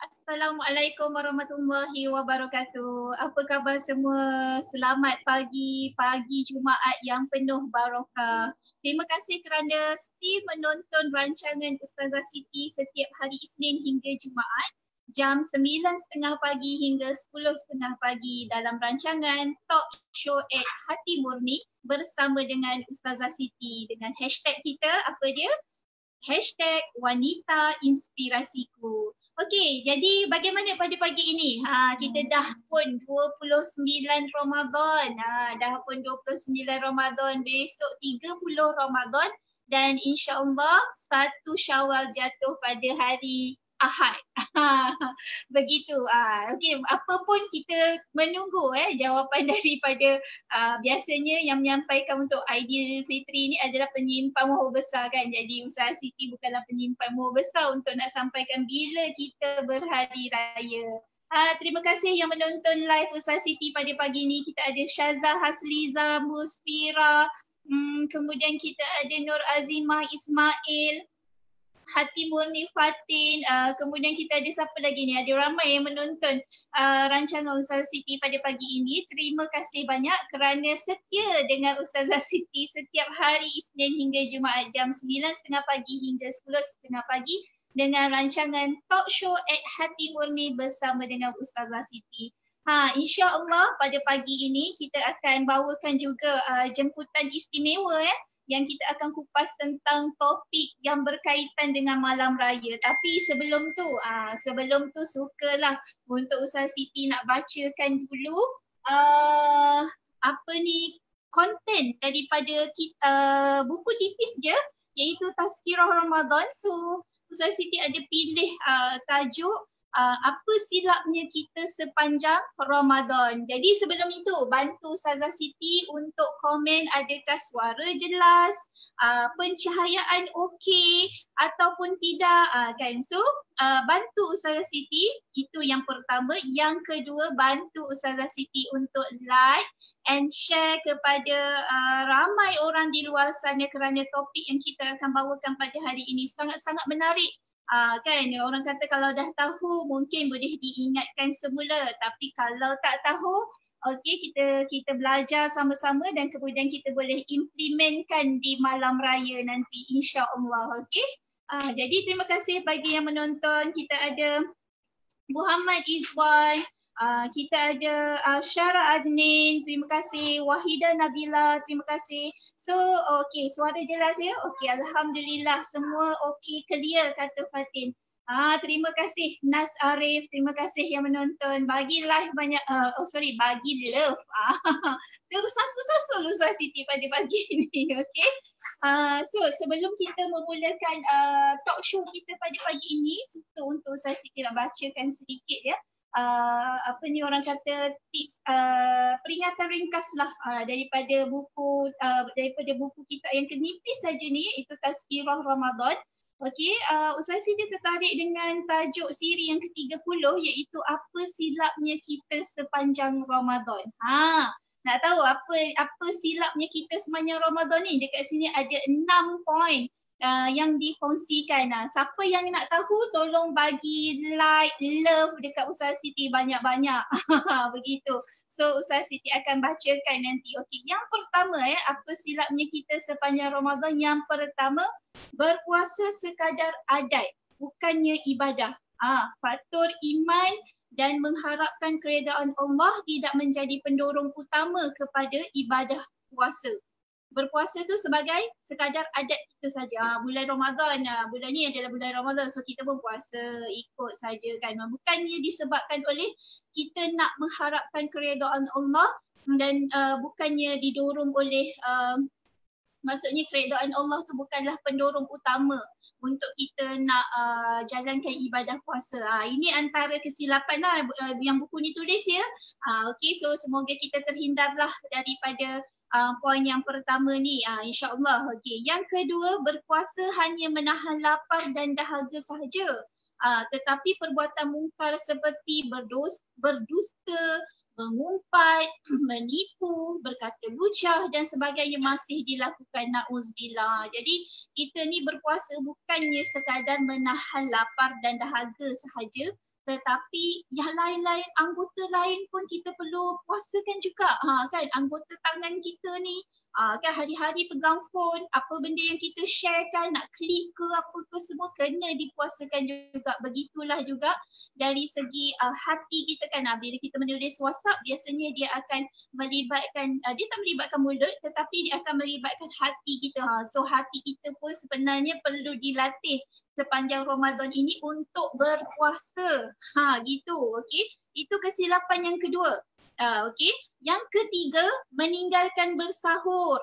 Assalamualaikum warahmatullahi wabarakatuh. Apa khabar semua? Selamat pagi, pagi Jumaat yang penuh barakah. Terima kasih kerana setia menonton rancangan Ustazah Siti setiap hari Isnin hingga Jumaat jam 9.30 pagi hingga 10.30 pagi dalam rancangan Talk Show at Hati Murni bersama dengan Ustazah Siti dengan hashtag kita apa dia? Hashtag Wanita Inspirasiku. Okey, jadi bagaimana pada pagi ini? Kita dah pun 29 Ramadan. Dah pun 29 Ramadan, besok 30 Ramadan dan insya-Allah 1 Syawal jatuh pada hari Ahad. Begitu. Okey, apa pun kita menunggu jawapan daripada biasanya yang menyampaikan untuk Aidilfitri ni adalah penyimpan mohon besar kan. Jadi Ustazah Siti bukanlah penyimpan mohon besar untuk nak sampaikan bila kita berhari raya. Terima kasih yang menonton live Ustazah Siti pada pagi ni. Kita ada Syazah Hasliza, Muspira, kemudian kita ada Nur Azimah Ismail, Hati Murni Fatin, kemudian kita ada siapa lagi ni? Ada ramai yang menonton rancangan Ustazah Siti pada pagi ini. Terima kasih banyak kerana setia dengan Ustazah Siti setiap hari Isnin hingga Jumaat jam 9.30 pagi hingga 10.30 pagi dengan rancangan Talk Show at Hati Murni bersama dengan Ustazah Siti. InsyaAllah pada pagi ini kita akan bawakan juga jemputan istimewa yang kita akan kupas tentang topik yang berkaitan dengan malam raya. Tapi sebelum tu sukalah untuk Ustazah Siti nak bacakan dulu konten daripada buku tipis je iaitu Tazkirah Ramadan. So Ustazah Siti ada pilih tajuk apa silapnya kita sepanjang Ramadan. Jadi sebelum itu bantu Ustazah Siti untuk komen adakah suara jelas, pencahayaan okey ataupun tidak kan. So bantu Ustazah Siti, itu yang pertama. Yang kedua, bantu Ustazah Siti untuk like and share kepada ramai orang di luar sana kerana topik yang kita akan bawakan pada hari ini sangat-sangat menarik. Kan orang kata kalau dah tahu mungkin boleh diingatkan semula, tapi kalau tak tahu okey, kita belajar sama-sama dan kemudian kita boleh implementkan di malam raya nanti insya-Allah. Okey. Jadi terima kasih bagi yang menonton. Kita ada Muhammad Izwan, kita ada Syara Adnin, terima kasih. Wahida Nabila, terima kasih. So, okey, suara jelas ya? Okey, alhamdulillah semua okey, clear kata Fatin. Terima kasih Nas Arif, terima kasih yang menonton. Bagi live banyak, bagi love. Terus sasul Ustazah Siti pada pagi ni, okey. So sebelum kita memulakan talk show kita pada pagi ini, suka untuk Ustazah Siti nak bacakan sedikit ya. Orang kata tips peringatan ringkas lah daripada buku kita yang kenipis saja ni, iaitu Tazkirah Ramadan. Okey, Ustazah Siti tertarik dengan tajuk siri yang ke-30 iaitu apa silapnya kita sepanjang Ramadan. Nak tahu apa silapnya kita sepanjang Ramadan ni? Dekat sini ada 6 poin yang dikongsikan. Siapa yang nak tahu tolong bagi like, love dekat Ustazah Siti banyak-banyak. Begitu. So Ustazah Siti akan bacakan nanti. Okey, yang pertama apa silapnya kita sepanjang Ramadan? Yang pertama, berpuasa sekadar adat bukannya ibadah. Faktor iman dan mengharapkan keredaan Allah tidak menjadi pendorong utama kepada ibadah puasa. Berpuasa tu sebagai sekadar adat kita saja. Bulan Ramadan, bulan ni adalah bulan Ramadan, so kita pun puasa ikut saja kan. Bukannya disebabkan oleh kita nak mengharapkan keredaan Allah dan bukannya didorong oleh maksudnya keredaan Allah tu bukanlah pendorong utama untuk kita nak jalankan ibadah puasa. Ini antara kesilapan yang buku ni tulis ya. Okey, so semoga kita terhindarlah daripada poin yang pertama ni, insya-Allah. Okey, yang kedua, berpuasa hanya menahan lapar dan dahaga sahaja. Tetapi perbuatan mungkar seperti berdusta, mengumpat, menipu, berkata lucah dan sebagainya masih dilakukan, na'uzubillah. Jadi kita ni berpuasa bukannya sekadar menahan lapar dan dahaga sahaja, tetapi yang lain-lain, anggota lain pun kita perlu puasakan juga. Kan anggota tangan kita ni kan hari-hari pegang phone, apa benda yang kita share kan, nak klik ke apa ke semua kena dipuasakan juga. Begitulah juga dari segi hati kita kan, bila kita menulis WhatsApp biasanya dia akan melibatkan, dia tak melibatkan mulut tetapi dia akan melibatkan hati kita. So hati kita pun sebenarnya perlu dilatih sepanjang Ramadan ini untuk berpuasa. Gitu, okey. Itu kesilapan yang kedua. Okey. Yang ketiga, meninggalkan bersahur.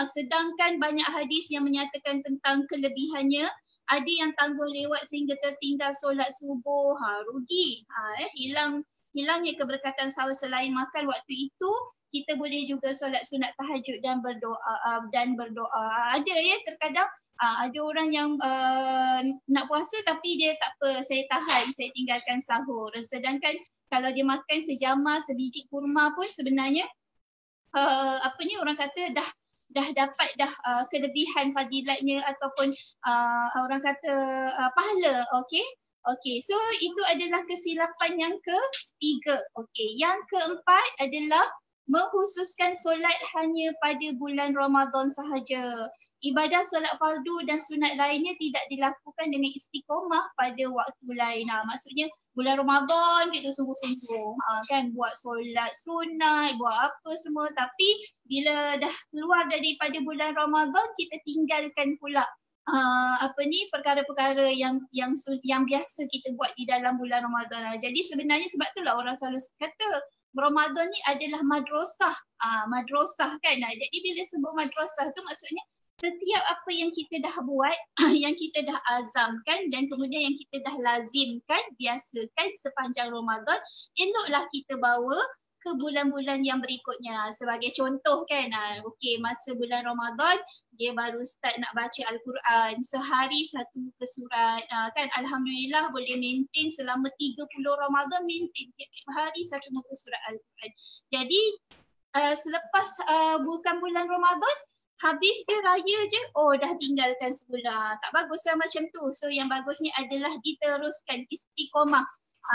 Sedangkan banyak hadis yang menyatakan tentang kelebihannya. Ada yang tangguh lewat sehingga tertinggal solat subuh. Rugi. Hilangnya keberkatan sahur. Selain makan waktu itu, kita boleh juga solat sunat tahajud dan berdoa. Ada ya terkadang ada orang yang nak puasa tapi dia tak apa, saya tahan, saya tinggalkan sahur. Sedangkan kalau dia makan sejamah sebiji kurma pun sebenarnya orang kata dah dapat kelebihan fadilatnya ataupun orang kata pahala. Okey, so itu adalah kesilapan yang ketiga. Okey, yang keempat adalah mengkhususkan solat hanya pada bulan Ramadan sahaja. Ibadah solat fardu dan sunat lainnya tidak dilakukan dengan istiqomah pada waktu lain. Maksudnya bulan Ramadan kita sungguh-sungguh kan buat solat sunat, buat apa semua, tapi bila dah keluar daripada bulan Ramadan kita tinggalkan pula perkara-perkara yang biasa kita buat di dalam bulan Ramadan. Jadi sebenarnya sebab itulah orang selalu kata Ramadan ni adalah madrasah kan. Jadi bila sebut madrasah tu maksudnya setiap apa yang kita dah buat, yang kita dah azamkan dan kemudian yang kita dah lazimkan, biasakan sepanjang Ramadan, eloklah kita bawa ke bulan-bulan yang berikutnya. Sebagai contoh kan, okey, masa bulan Ramadan dia baru start nak baca Al-Quran, sehari satu muka surat kan, alhamdulillah boleh maintain selama 30 Ramadan, maintain tiap hari satu muka surat Al-Quran. Jadi selepas bukan bulan Ramadan, habis dia raya je, dah tinggalkan sebulan. Tak baguslah macam tu. So yang bagusnya adalah diteruskan istiqomah.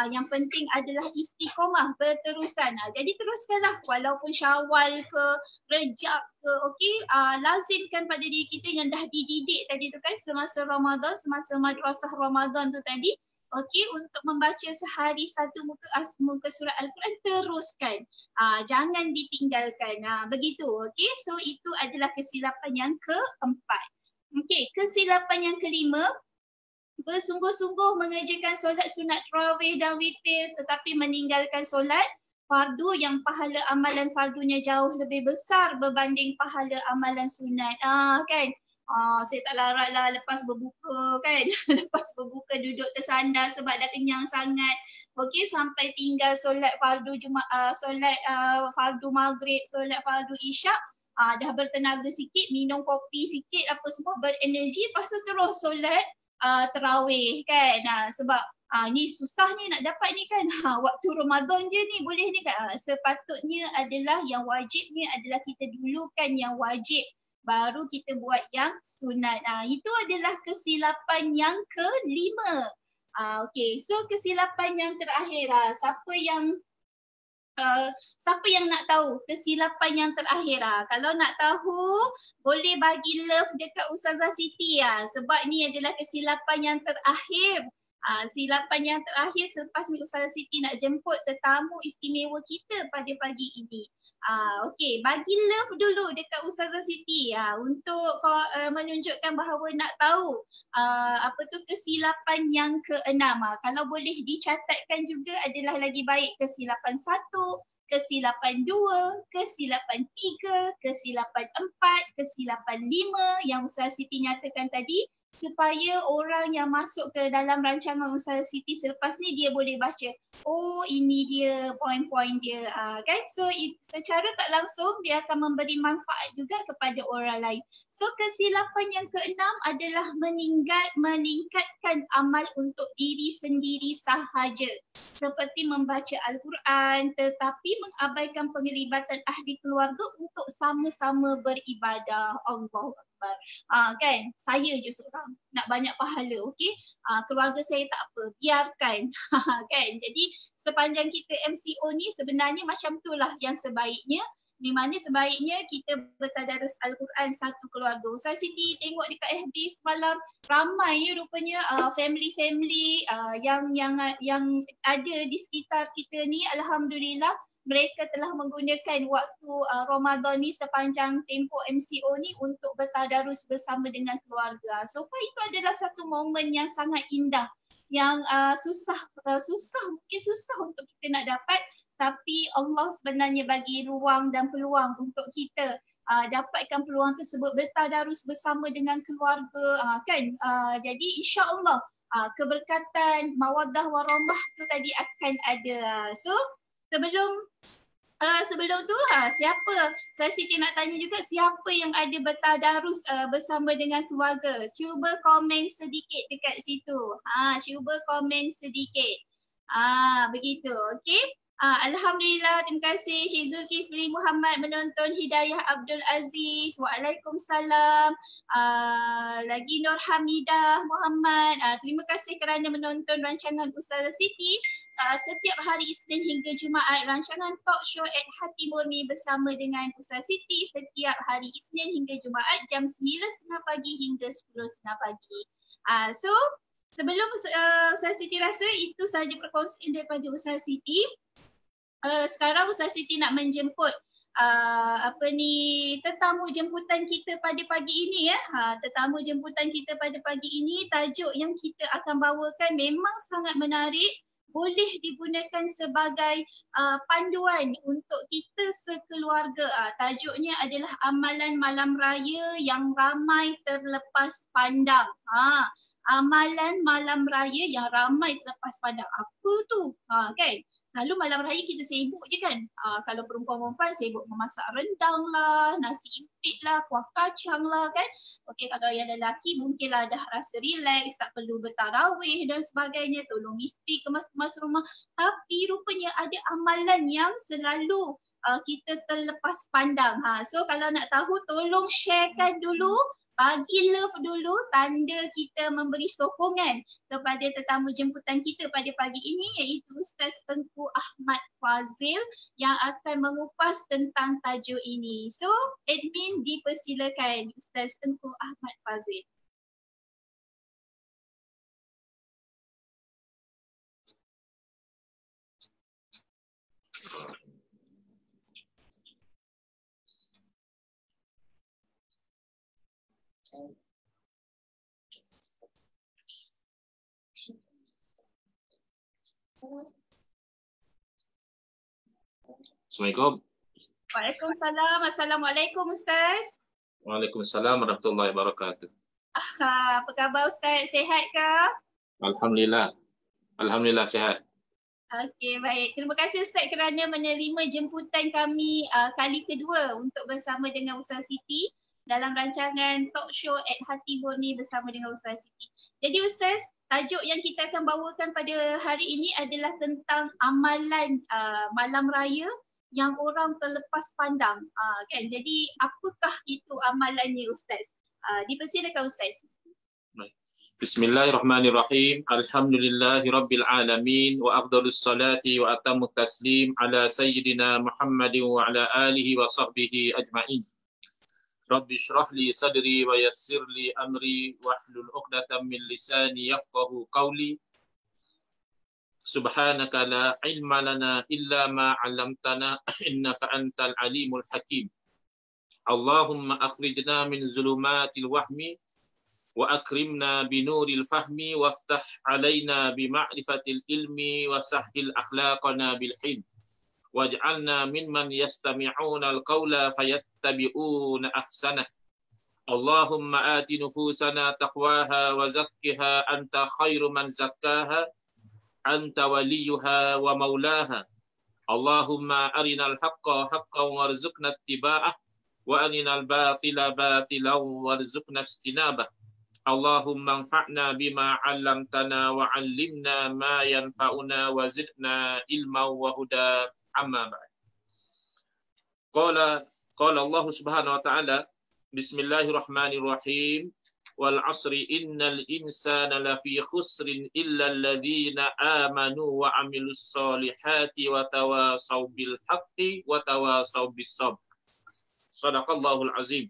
Yang penting adalah istiqomah, berterusan. Jadi teruskanlah walaupun Syawal ke, Rejab ke, okey. Lazimkan pada diri kita yang dah dididik tadi tu kan, semasa Ramadan, semasa madrasah Ramadan tu tadi, okey, untuk membaca sehari satu muka surat Al-Quran, teruskan. Jangan ditinggalkan. Begitu, okey. So itu adalah kesilapan yang keempat. Okey, kesilapan yang kelima, bersungguh-sungguh mengerjakan solat sunat tarawih dan witir tetapi meninggalkan solat fardu yang pahala amalan fardunya jauh lebih besar berbanding pahala amalan sunat. Kan? Saya tak larat lah lepas berbuka kan. Lepas berbuka duduk tersandar sebab dah kenyang sangat. Okey, sampai tinggal solat fardu solat fardu maghrib, solat fardu isyak. Dah bertenaga sikit, minum kopi sikit apa semua, berenergi, lepas tu terus solat tarawih kan. Sebab ni susah ni nak dapat ni kan. Waktu Ramadan je ni boleh ni kan. Sepatutnya adalah yang wajibnya adalah kita dulukan yang wajib, baru kita buat yang sunat. Itu adalah kesilapan yang kelima. Okey, so kesilapan yang terakhir, siapa yang nak tahu kesilapan yang terakhir? Kalau nak tahu, boleh bagi love dekat Ustazah Siti sebab ni adalah kesilapan yang terakhir. Silapan yang terakhir selepas ni Ustazah Siti nak jemput tetamu istimewa kita pada pagi ini. Okey, bagi love dulu dekat Ustazah Siti untuk menunjukkan bahawa nak tahu apa tu kesilapan yang keenam. Kalau boleh dicatatkan juga adalah lagi baik. Kesilapan 1, kesilapan 2, kesilapan 3, kesilapan 4, kesilapan 5 yang Ustazah Siti nyatakan tadi, supaya orang yang masuk ke dalam rancangan Ustazah Siti selepas ni dia boleh baca, oh ini dia poin-poin dia kan. So secara tak langsung dia akan memberi manfaat juga kepada orang lain. So kesilapan yang keenam adalah meningkatkan amal untuk diri sendiri sahaja, seperti membaca Al-Quran tetapi mengabaikan penglibatan ahli keluarga untuk sama-sama beribadah. Allah. Akbar. Kan, saya je seorang nak banyak pahala, okey? Keluarga saya tak apa, biarkan. Kan, jadi sepanjang kita MCO ni sebenarnya macam itulah yang sebaiknya, di mana sebaiknya kita bertadarus Al-Quran satu keluarga. Ustaz Siti tengok dekat FB semalam ramai rupanya family-family yang ada di sekitar kita ni, alhamdulillah mereka telah menggunakan waktu Ramadan ni sepanjang tempoh MCO ni untuk bertadarus bersama dengan keluarga. So far itu adalah satu momen yang sangat indah, yang susah untuk kita nak dapat, tapi Allah sebenarnya bagi ruang dan peluang untuk kita dapatkan peluang tersebut bertadarus bersama dengan keluarga, kan. Jadi insya-Allah keberkatan mawaddah warahmah tu tadi akan ada. So sebelum tu siapa, saya Siti nak tanya juga, siapa yang ada bertadarus bersama dengan keluarga? Cuba komen sedikit dekat situ. Cuba komen sedikit. Begitu, okey. Alhamdulillah, terima kasih Cik Zulkifli Muhammad menonton. Hidayah Abdul Aziz, waalaikumsalam. Lagi Nur Hamidah Muhammad, terima kasih kerana menonton rancangan Ustazah Siti setiap hari Isnin hingga Jumaat. Rancangan talk show at Hati Murni bersama dengan Ustazah Siti setiap hari Isnin hingga Jumaat jam 9.30 pagi hingga 10.30 pagi. So sebelum Ustazah Siti rasa itu sahaja perkongsian daripada Ustazah Siti. Sekarang Ustazah Siti nak menjemput tetamu jemputan kita pada pagi ini ya. Tetamu jemputan kita pada pagi ini, tajuk yang kita akan bawakan memang sangat menarik, boleh digunakan sebagai panduan untuk kita sekeluarga. Tajuknya adalah amalan malam raya yang ramai terlepas pandang. Amalan malam raya yang ramai terlepas pandang. Apa tu? Kan? Lalu malam raya kita sibuk je kan. Kalau perempuan-perempuan sibuk memasak rendang lah, nasi impit lah, kuah kacang lah kan. Okey, kalau yang lelaki mungkinlah dah rasa relax, tak perlu bertarawih dan sebagainya, tolong isteri kemas-kemas rumah. Tapi rupanya ada amalan yang selalu kita terlepas pandang. So kalau nak tahu, tolong sharekan dulu. Bagi love dulu, tanda kita memberi sokongan kepada tetamu jemputan kita pada pagi ini, iaitu Ustaz Tengku Ahmad Fazil yang akan mengupas tentang tajuk ini. So, admin dipersilakan Ustaz Tengku Ahmad Fazil. Assalamualaikum. Waalaikumsalam. Assalamualaikum Ustaz. Waalaikumsalam warahmatullahi wabarakatuh. Apa khabar Ustaz? Sihat ke? Alhamdulillah. Alhamdulillah sihat. Okey, baik. Terima kasih Ustaz kerana menerima jemputan kami kali kedua untuk bersama dengan Ustaz Siti dalam rancangan talk show at Hati Murni bersama dengan Ustaz Siti. Jadi Ustaz, tajuk yang kita akan bawakan pada hari ini adalah tentang amalan malam raya yang orang terlepas pandang. Kan? Jadi apakah itu amalannya Ustaz? Dipersilakan Ustaz. Bismillahirrahmanirrahim. Alhamdulillahirabbil alamin wa afdhalus salati wa atamut taslim ala sayyidina Muhammadin wa ala alihi wa sahbihi ajma'in. Rabbi shrah li sadri wa yassir li amri wahlul 'uqdatam min lisani yafqahu qawli. Subhanaka la ilma lana illa ma 'allamtana innaka antal alimul hakim. Allahumma akhrijna min zulumatil wahmi wa akrimna binuril fahmi waftah alaina bima'rifatil ilmi wa sahhil akhlaqana bil hilm. Waj'alna mimman yastami'una al-qawla fayattabi'una ahsanah. Allahumma ati nufusana taqwaha wa zakkiha anta khairu man zakkaha anta waliyuha wa maulaha. Allahumma arinal haqqa haqqan warzuqna ittiba'ah wa arinal batila batilan warzuqna ijtinabah. Allahumma anfa'na bima 'allamtana wa 'allimna ma yanfa'una wa zidna ilman wa huda. Amma ba'd. Qala Allah Subhanahu wa ta'ala Bismillahirrahmanirrahim. Wal 'asri innal insana lafi khusrin illa alladhina amanu wa 'amilus solihati wa tawasaw bil haqqi wa tawasaw bis sabr. Shadaqallahul azim.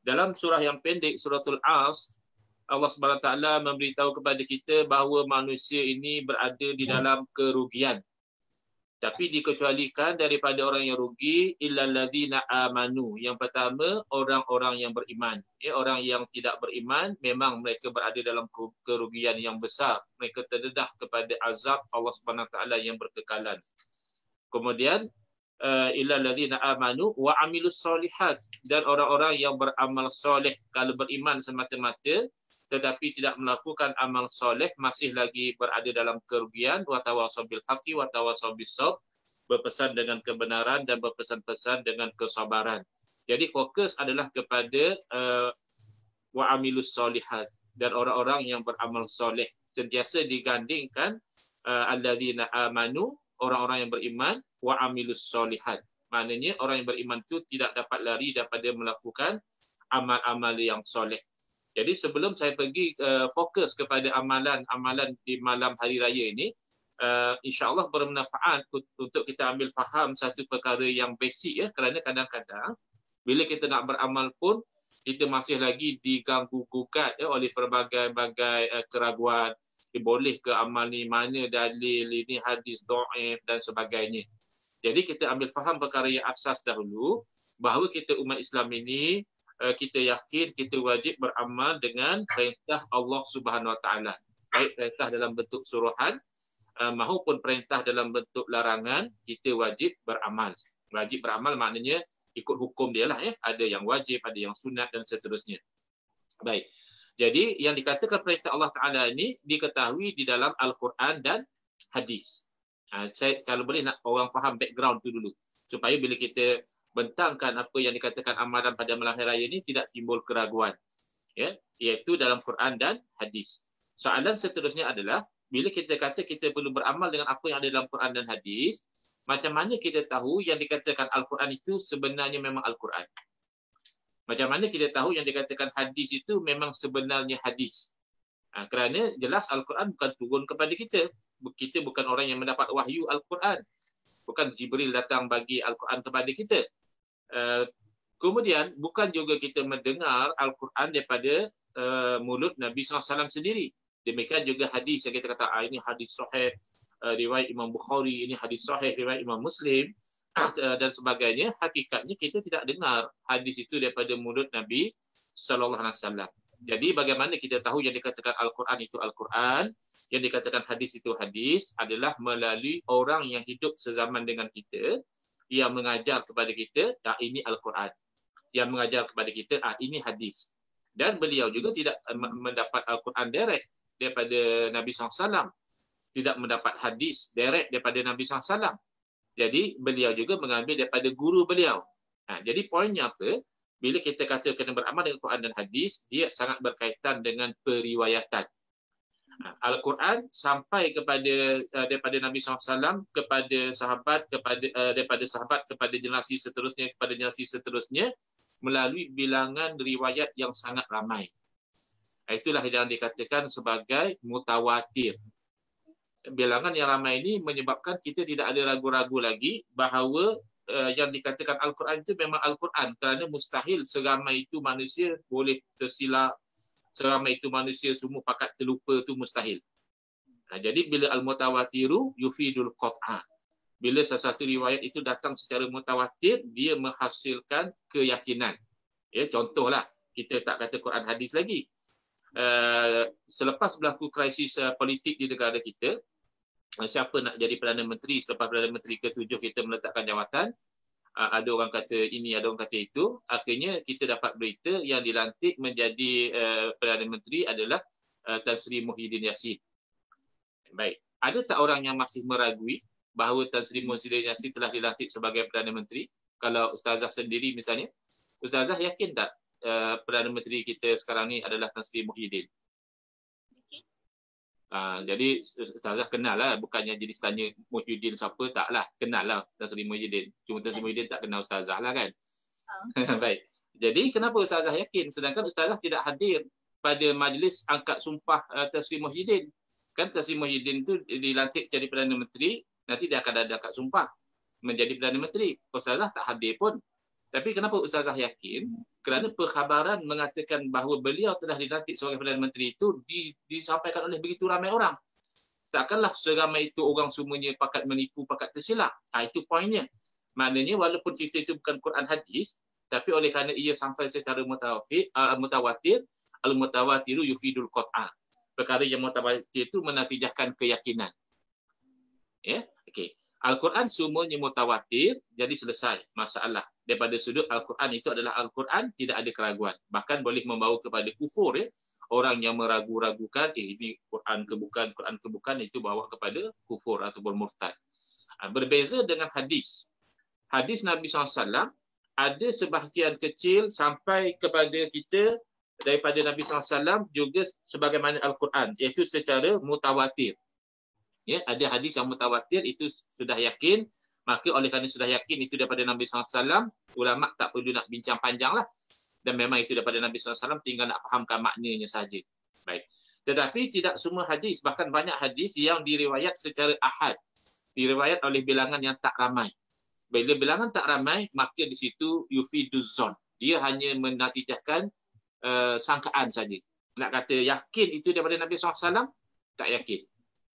Dalam surah yang pendek, suratul As, Allah Subhanahu Wa Taala memberitahu kepada kita bahawa manusia ini berada di dalam kerugian. Tapi dikecualikan daripada orang yang rugi illal ladzina amanu. Yang pertama, orang-orang yang beriman. Ya, orang yang tidak beriman memang mereka berada dalam kerugian yang besar. Mereka terdedah kepada azab Allah Subhanahu Wa Taala yang berkekalan. Kemudian illal ladzina amanu wa amilus solihat, dan orang-orang yang beramal soleh. Kalau beriman semata-mata tetapi tidak melakukan amal soleh, masih lagi berada dalam kerugian. Wa tawasaw bil haqqi wa tawasaw bis sabr, berpesan dengan kebenaran dan berpesan-pesan dengan kesabaran. Jadi fokus adalah kepada wa amilus solihat, dan orang-orang yang beramal soleh. Sentiasa digandingkan alladzina amanu, orang-orang yang beriman, wa amilus solihat. Maknanya orang yang beriman itu tidak dapat lari daripada melakukan amal-amal yang soleh. Jadi sebelum saya pergi fokus kepada amalan-amalan di malam hari raya ini, insya-Allah bermanfaat untuk kita ambil faham satu perkara yang basic, ya, kerana kadang-kadang bila kita nak beramal pun kita masih lagi diganggu gugat, ya, oleh berbagai-bagai keraguan. Boleh ke amal ni, mana dalil ini, hadis dhaif dan sebagainya. Jadi kita ambil faham perkara yang asas dahulu, bahawa kita umat Islam ini kita yakin kita wajib beramal dengan perintah Allah Subhanahu Wa Taala, baik perintah dalam bentuk suruhan maupun perintah dalam bentuk larangan. Kita wajib beramal. Wajib beramal maknanya ikut hukum dia lah, ya. Ada yang wajib, ada yang sunat dan seterusnya. Baik. Jadi yang dikatakan perintah Allah Taala ini diketahui di dalam Al-Quran dan hadis. Saya kalau boleh nak orang faham background tu dulu, supaya bila kita bentangkan apa yang dikatakan amalan pada malam hari raya ini tidak timbul keraguan, ya, iaitu dalam Quran dan hadis. Soalan seterusnya adalah, bila kita kata kita perlu beramal dengan apa yang ada dalam Quran dan hadis, macam mana kita tahu yang dikatakan Al-Quran itu sebenarnya memang Al-Quran? Macam mana kita tahu yang dikatakan hadis itu memang sebenarnya hadis? Kerana jelas Al-Quran bukan turun kepada kita. Kita bukan orang yang mendapat wahyu Al-Quran. Bukan Jibril datang bagi Al-Quran kepada kita. Kemudian bukan juga kita mendengar Al-Quran daripada mulut Nabi SAW sendiri. Demikian juga hadis yang kita kata ini hadis sahih riwayat Imam Bukhari, ini hadis sahih riwayat Imam Muslim dan sebagainya. Hakikatnya kita tidak dengar hadis itu daripada mulut Nabi SAW. Jadi bagaimana kita tahu yang dikatakan Al-Quran itu Al-Quran, yang dikatakan hadis itu hadis, adalah melalui orang yang hidup sezaman dengan kita, yang mengajar kepada kita, ini Al-Quran. Yang mengajar kepada kita, ini hadis. Dan beliau juga tidak mendapat Al-Quran direct daripada Nabi SAW. Tidak mendapat hadis direct daripada Nabi SAW. Jadi beliau juga mengambil daripada guru beliau. Jadi poinnya apa? Bila kita kata kena beramal dengan Quran dan hadis, dia sangat berkaitan dengan periwayatan. Al-Quran sampai kepada daripada Nabi SAW kepada sahabat, daripada sahabat kepada generasi seterusnya melalui bilangan riwayat yang sangat ramai. Itulah yang dikatakan sebagai mutawatir. Bilangan yang ramai ini menyebabkan kita tidak ada ragu-ragu lagi bahawa yang dikatakan Al-Quran itu memang Al-Quran, kerana mustahil seramai itu manusia boleh tersilap. Seramai itu manusia semua pakat terlupa, itu mustahil. Jadi bila al-mutawatiru yufidul qat'a. Bila sesuatu riwayat itu datang secara mutawatir, dia menghasilkan keyakinan. Ya, contohlah, kita tak kata Quran hadis lagi. Selepas berlaku krisis politik di negara kita, siapa nak jadi Perdana Menteri selepas Perdana Menteri ke-7 kita meletakkan jawatan, ada orang kata ini, ada orang kata itu. Akhirnya kita dapat berita yang dilantik menjadi Perdana Menteri adalah Tan Sri Muhyiddin Yassin. Baik, ada tak orang yang masih meragui bahawa Tan Sri Muhyiddin Yassin telah dilantik sebagai Perdana Menteri? Kalau Ustazah sendiri misalnya, Ustazah yakin tak Perdana Menteri kita sekarang ni adalah Tan Sri Muhyiddin? Jadi Ustazah kenal lah, bukannya jadi tanya Muhyiddin siapa, taklah, kenal lah Tan Sri Muhyiddin. Cuma Tan Sri Muhyiddin tak kenal Ustazah lah kan. Baik. Jadi kenapa ustazah yakin sedangkan ustazah tidak hadir pada majlis angkat sumpah Tan Sri Muhyiddin? Kan Tan Sri Muhyiddin itu dilantik jadi Perdana Menteri, nanti dia akan ada angkat sumpah menjadi Perdana Menteri. Ustazah tak hadir pun. Tapi kenapa ustazah yakin? Kerana perkhabaran mengatakan bahawa beliau telah dilantik sebagai Perdana Menteri itu disampaikan oleh begitu ramai orang. Takkanlah seramai itu orang semuanya pakat menipu, pakat tersilap. Itu poinnya. Maknanya walaupun cerita itu bukan Quran hadis, tapi oleh kerana ia sampai secara mutawatir, al-mutawatiru yufidul qat'a. Perkara yang mutawatir itu menatijahkan keyakinan. Ya, okey. Al-Quran semuanya mutawatir, jadi selesai masalah. Daripada sudut Al-Quran itu adalah Al-Quran, tidak ada keraguan. Bahkan boleh membawa kepada kufur. Ya. Orang yang meragu-ragukan, ini Quran ke bukan, itu bawa kepada kufur ataupun murtad. Berbeza dengan hadis. Hadis Nabi SAW, ada sebahagian kecil sampai kepada kita daripada Nabi SAW juga sebagaimana Al-Quran, iaitu secara mutawatir. Ya, ada hadis yang mutawatir, itu sudah yakin, maka oleh kerana sudah yakin itu daripada Nabi SAW, ulama tak perlu nak bincang panjang lah. Dan memang itu daripada Nabi SAW, tinggal nak fahamkan maknanya saja. Baik. Tetapi tidak semua hadis, bahkan banyak hadis yang diriwayat secara ahad, diriwayat oleh bilangan yang tak ramai. Bila bilangan tak ramai, maka di situ yufiduz zon. Dia hanya menatijahkan sangkaan saja. Nak kata yakin itu daripada Nabi SAW, tak yakin.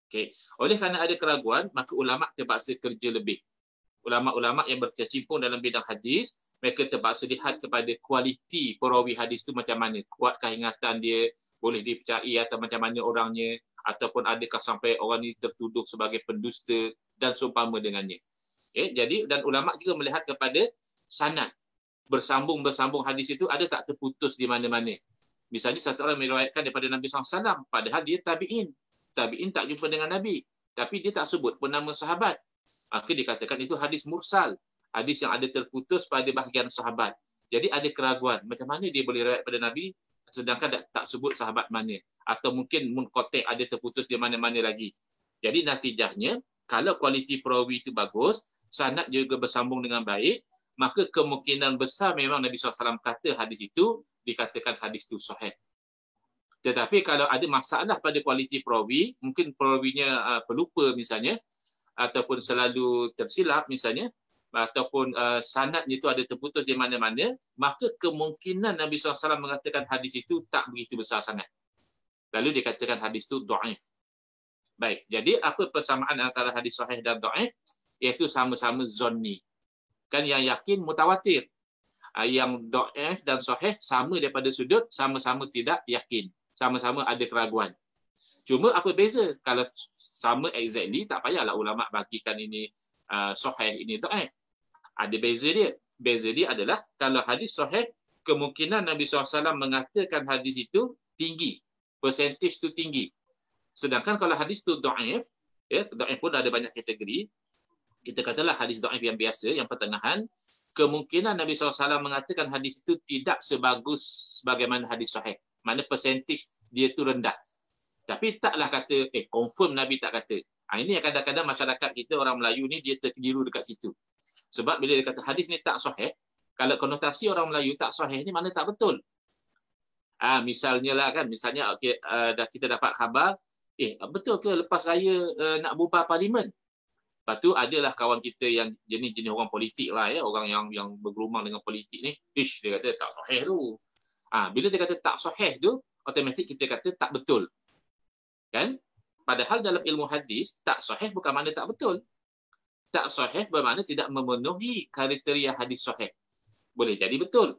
Okay. Oleh kerana ada keraguan, maka ulama terpaksa kerja lebih. Ulama-ulama yang berkecimpung dalam bidang hadis, mereka terpaksa lihat kepada kualiti perawi hadis itu macam mana. Kuatkah ingatan dia, boleh dipercayai atau macam mana orangnya, ataupun adakah sampai orang ini tertuduh sebagai pendusta dan seumpama dengannya. Jadi dan ulama juga melihat kepada sanad. Bersambung hadis itu ada tak terputus di mana-mana. Misalnya satu orang meriwayatkan daripada Nabi SAW, padahal dia tabi'in. Tabi'in tak jumpa dengan Nabi, tapi dia tak sebut pun nama sahabat. Maka dikatakan itu hadis mursal. Hadis yang ada terputus pada bahagian sahabat. Jadi ada keraguan. Macam mana dia boleh riwayat pada Nabi sedangkan tak sebut sahabat mana? Atau mungkin munqati' ada terputus di mana-mana lagi. Jadi natijahnya, kalau kualiti perawi itu bagus, sanad juga bersambung dengan baik, maka kemungkinan besar memang Nabi SAW kata hadis itu, dikatakan hadis itu sahih. Tetapi kalau ada masalah pada kualiti perawi, mungkin perawinya pelupa misalnya, ataupun selalu tersilap misalnya, ataupun sanadnya itu ada terputus di mana-mana, maka kemungkinan Nabi SAW mengatakan hadis itu tak begitu besar sangat. Lalu dikatakan hadis itu dhaif. Baik, jadi apa persamaan antara hadis sahih dan dhaif? Iaitu sama-sama zonni. Kan yang yakin mutawatir. Yang dhaif dan sahih sama daripada sudut sama-sama tidak yakin. Sama-sama ada keraguan. Cuma apa beza? Kalau sama exactly, tak payahlah ulama bagikan ini sahih, ini dhaif. Ada beza dia. Beza dia adalah kalau hadis sahih, kemungkinan Nabi SAW mengatakan hadis itu tinggi. Persentage itu tinggi. Sedangkan kalau hadis itu dhaif, ya, dhaif pun ada banyak kategori. Kita katalah hadis dhaif yang biasa, yang pertengahan, kemungkinan Nabi SAW mengatakan hadis itu tidak sebagus sebagaimana hadis sahih. Mana persentage dia itu rendah. Tapi taklah kata, confirm Nabi tak kata. Ini yang kadang-kadang masyarakat kita, orang Melayu ni, dia terkeliru dekat situ. Sebab bila dia kata hadis ni tak sahih, kalau konotasi orang Melayu tak sahih ni mana tak betul. Misalnya lah kan, misalnya okay, kita dapat khabar, betul ke lepas raya nak bubar parlimen? Lepas tu adalah kawan kita yang jenis-jenis orang politik lah, ya, orang yang bergerumang dengan politik ni, dia kata tak sahih tu. Bila dia kata tak sahih tu, automatik kita kata tak betul. Kan? Padahal dalam ilmu hadis, tak sahih bukan makna tak betul. Tak sahih bermakna tidak memenuhi kriteria hadis sahih. Boleh jadi betul.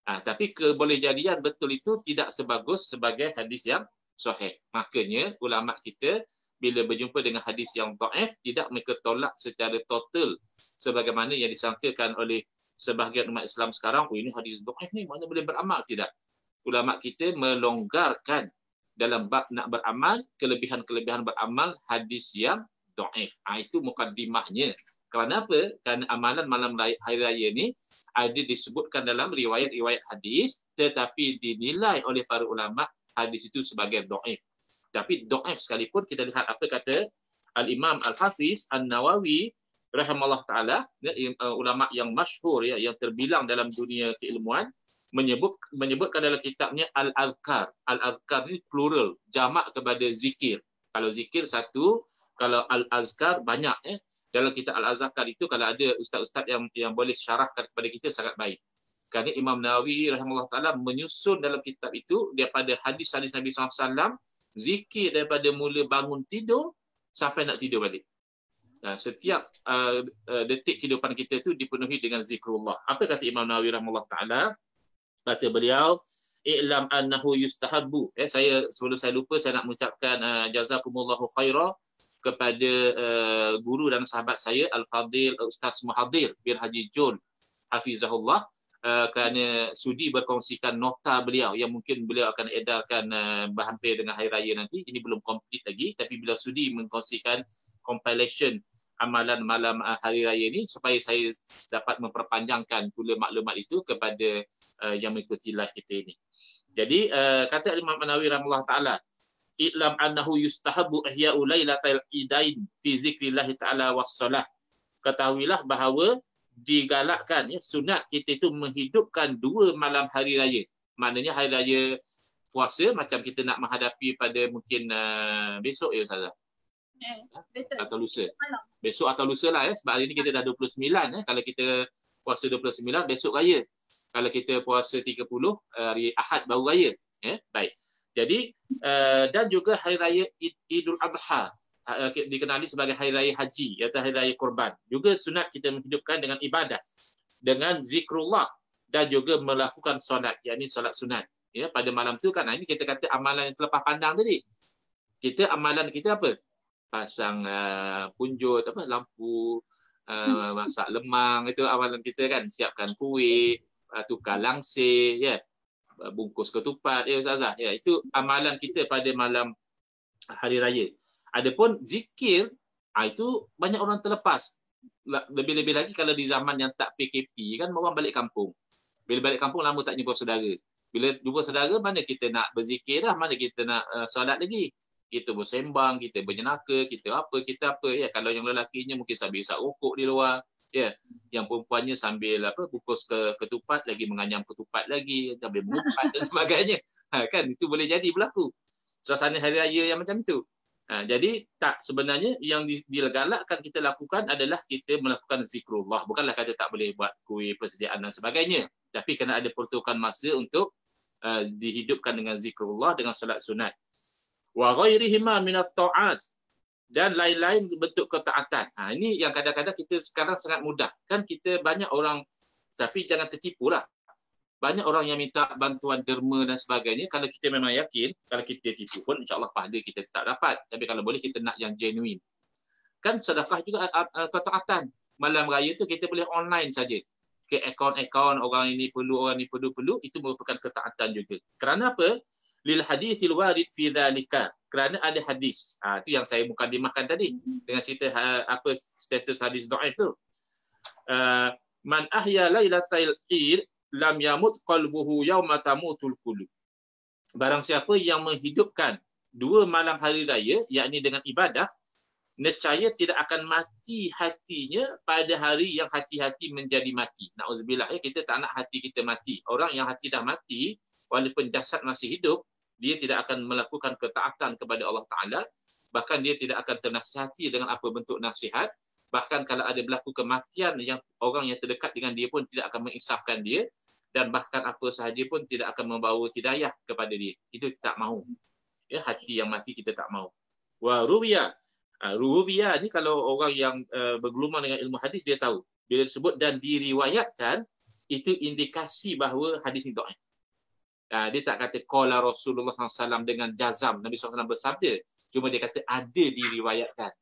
Tapi kebolehjadian betul itu tidak sebagus sebagai hadis yang sahih. Makanya ulama kita bila berjumpa dengan hadis yang dhaif, tidak mereka tolak secara total sebagaimana yang disangkakan oleh sebahagian umat Islam sekarang, ini hadis dhaif ni mana boleh beramal. Tidak. Ulama kita melonggarkan dalam bab nak beramal, kelebihan-kelebihan beramal hadis yang dhaif. Itu mukaddimahnya. Kerana apa? Kerana amalan malam hari raya ni ada disebutkan dalam riwayat-riwayat hadis, tetapi dinilai oleh para ulama hadis itu sebagai dhaif. Tapi dhaif sekalipun, kita lihat apa kata Al-Imam Al-Hafiz An-Nawawi rahimahullah taala, ulama yang masyhur ya, yang terbilang dalam dunia keilmuan, menyebutkan dalam kitabnya Al-Azkar. Al-Azkar ni plural, jamak kepada zikir. Kalau zikir satu, kalau Al-Azkar banyak. Dalam kitab Al-Azkar itu kalau ada ustaz-ustaz yang boleh syarahkan kepada kita sangat baik. Kerana Imam Nawawi rahimahullah taala menyusun dalam kitab itu daripada hadis-hadis Nabi SAW, zikir daripada mula bangun tidur sampai nak tidur balik. Setiap detik kehidupan kita itu dipenuhi dengan zikrullah. Apa kata Imam Nawawi rahimahullah taala? Kata beliau, i'lam annahu yustahabbu. Saya sebelum saya lupa, saya nak mengucapkan jazakumullahu khaira kepada guru dan sahabat saya Al-Fadil Ustaz Muhadir bin Haji Jun hafizahullah, kerana sudi berkongsikan nota beliau yang mungkin beliau akan edarkan berhampir dengan hari raya nanti. Ini belum komplit lagi, tapi beliau sudi mengkongsikan compilation amalan malam hari raya ini supaya saya dapat memperpanjangkan pula maklumat itu kepada yang mengikuti live kita ini. Jadi kata Imam Nawawi rahimahullah taala, i'lam annahu yustahabbu ihya'u lailatal idain fi zikrillah taala was-salah. Ketahuilah bahawa digalakkan sunat kita itu menghidupkan 2 malam hari raya. Maknanya hari raya puasa macam kita nak menghadapi pada mungkin besok Ustazah. Betul. Atau lusa. Besok atau lusa lah sebab hari ni kita dah 29 Kalau kita puasa 29 besok raya. Kalau kita puasa 30 hari Ahad baru raya. Baik. Jadi dan juga hari raya Idul Adha dikenali sebagai hari raya haji atau hari raya korban. Juga sunat kita menghidupkan dengan ibadah, dengan zikrullah dan juga melakukan solat, yakni solat sunat. Pada malam tu kan, ini kita kata amalan yang terlepas pandang tadi. Amalan kita apa? Pasang punjut, lampu, masak lemang, itu amalan kita kan. Siapkan kuih, tukar langsir, bungkus ketupat, Ustazah. Itu amalan kita pada malam hari raya. Adapun zikir, itu banyak orang terlepas. Lebih-lebih lagi kalau di zaman yang tak PKP, kan orang balik kampung. Bila balik kampung, lama tak jumpa saudara. Bila jumpa saudara, mana kita nak berzikir dah, mana kita nak solat lagi. Kita bersembang, kita berjenaka, kita apa. Kalau yang lelakinya mungkin sambil isap rokok di luar. Yang perempuannya sambil bungkus ketupat, lagi menganyam ketupat lagi, sambil mengupat dan sebagainya. Kan, itu boleh jadi berlaku. Suasana hari raya yang macam itu. Jadi tak, sebenarnya yang digalakkan kita lakukan adalah kita melakukan zikrullah. Bukanlah kata tak boleh buat kuih, persediaan dan sebagainya. Tapi kena ada pertukaran masa untuk dihidupkan dengan zikrullah, dengan solat sunat. Wa ghairihima minat ta'at, dan lain-lain bentuk ketaatan. Ini yang kadang-kadang kita sekarang sangat mudah. Kan kita banyak orang, tapi jangan tertipulah. Banyak orang yang minta bantuan derma dan sebagainya. Kalau kita memang yakin, kalau kita tipu pun insya-Allah pahala kita tak dapat. Tapi kalau boleh kita nak yang genuine. Kan sedekah juga ketaatan. Malam raya tu kita boleh online saja. Ke akaun-akaun orang ini perlu, orang ini perlu, itu merupakan ketaatan juga. Kerana apa? Lil haditsil warid fi dzalika. Kerana ada hadis. Itu yang saya mukadimahkan tadi dengan cerita apa status hadis dhaif tu. Man ahya lailatal id lam yamut qalbuhu yauma tamutul qulub. Barang siapa yang menghidupkan 2 malam hari raya, yakni dengan ibadah, nescaya tidak akan mati hatinya pada hari yang hati-hati menjadi mati. Nauzubillah, kita tak nak hati kita mati. Orang yang hati dah mati, walaupun jasad masih hidup, dia tidak akan melakukan ketaatan kepada Allah Ta'ala. Bahkan dia tidak akan ternasihati dengan apa bentuk nasihat. Bahkan kalau ada berlaku kematian, yang orang yang terdekat dengan dia pun tidak akan menginsafkan dia. Dan bahkan apa sahaja pun tidak akan membawa hidayah kepada dia. Itu kita tak mahu. Hati yang mati kita tak mahu. Wa ruwiya. Ruwiya ni kalau orang yang bergelumang dengan ilmu hadis, dia tahu. Bila disebut dan diriwayatkan, itu indikasi bahawa hadis ni dhaif. Dia tak kata qala Rasulullah SAW dengan jazam. Nabi SAW bersabda. Cuma dia kata ada diriwayatkan.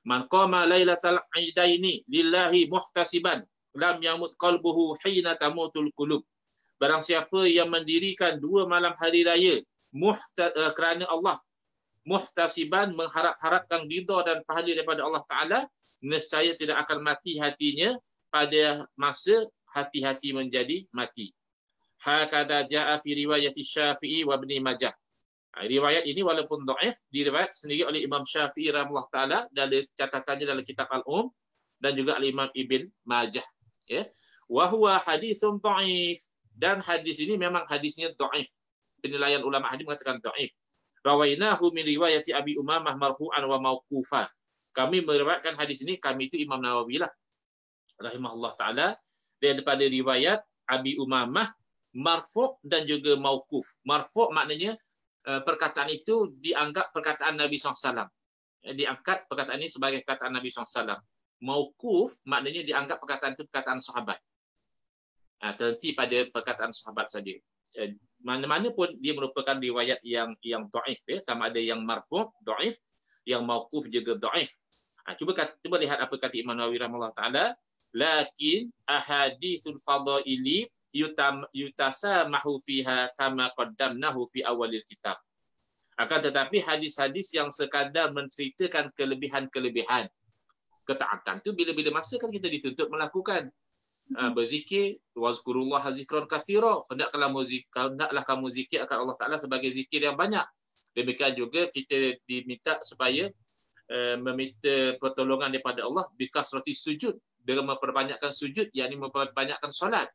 Man qama lailatal idaini lillahi muhtasiban lam yamut qalbuhu hina tamutul qulub. Barang siapa yang mendirikan 2 malam hari raya kerana Allah, muhtasiban, mengharap-harapkan ridha dan pahala daripada Allah Ta'ala, nescaya tidak akan mati hatinya pada masa hati-hati menjadi mati. Hakadha ja'a fi riwayat Syafi'i wa Ibn Majah. Riwayat ini walaupun dhaif diriwayat sendiri oleh Imam Syafi'i rahimahullah taala dan catatannya dalam kitab Al-Um dan juga Imam Ibn Majah, ya. Wa huwa haditsun dhaif, dan hadis ini memang hadisnya dhaif. Penilaian ulama hadis mengatakan dhaif. Rawainahu min riwayati Abi Umamah marfu'an wa mauqufa. Kami meriwayatkan hadis ini, kami itu Imam Nawawi lah rahimahullah taala, daripada riwayat Abi Umamah marfu' dan juga mauquf. Marfu' maknanya perkataan itu dianggap perkataan Nabi SAW. Diangkat perkataan ini sebagai perkataan Nabi SAW. Mauquf maknanya dianggap perkataan itu perkataan sahabat. Terhenti pada perkataan sahabat saja. Mana-mana pun dia merupakan riwayat yang dhaif, ya. Sama ada yang marfu' dhaif, yang mauquf juga dhaif. Cuba lihat apa kata Imam Nawawi rahimahullah taala, lakin ahaditsul fadaili yutasamahu fiha kama qaddamnahu fi awalil kitab. Akan tetapi hadis-hadis yang sekadar menceritakan kelebihan-kelebihan ketaatan tu bila-bila masa kan kita dituntut melakukan. Berzikir, wazkurullah zikran katsira, hendaklah kamu zikir akan Allah Taala sebagai zikir yang banyak. Demikian juga kita diminta supaya meminta pertolongan daripada Allah bikasrati sujud, dengan memperbanyakkan sujud, yakni memperbanyakkan solat.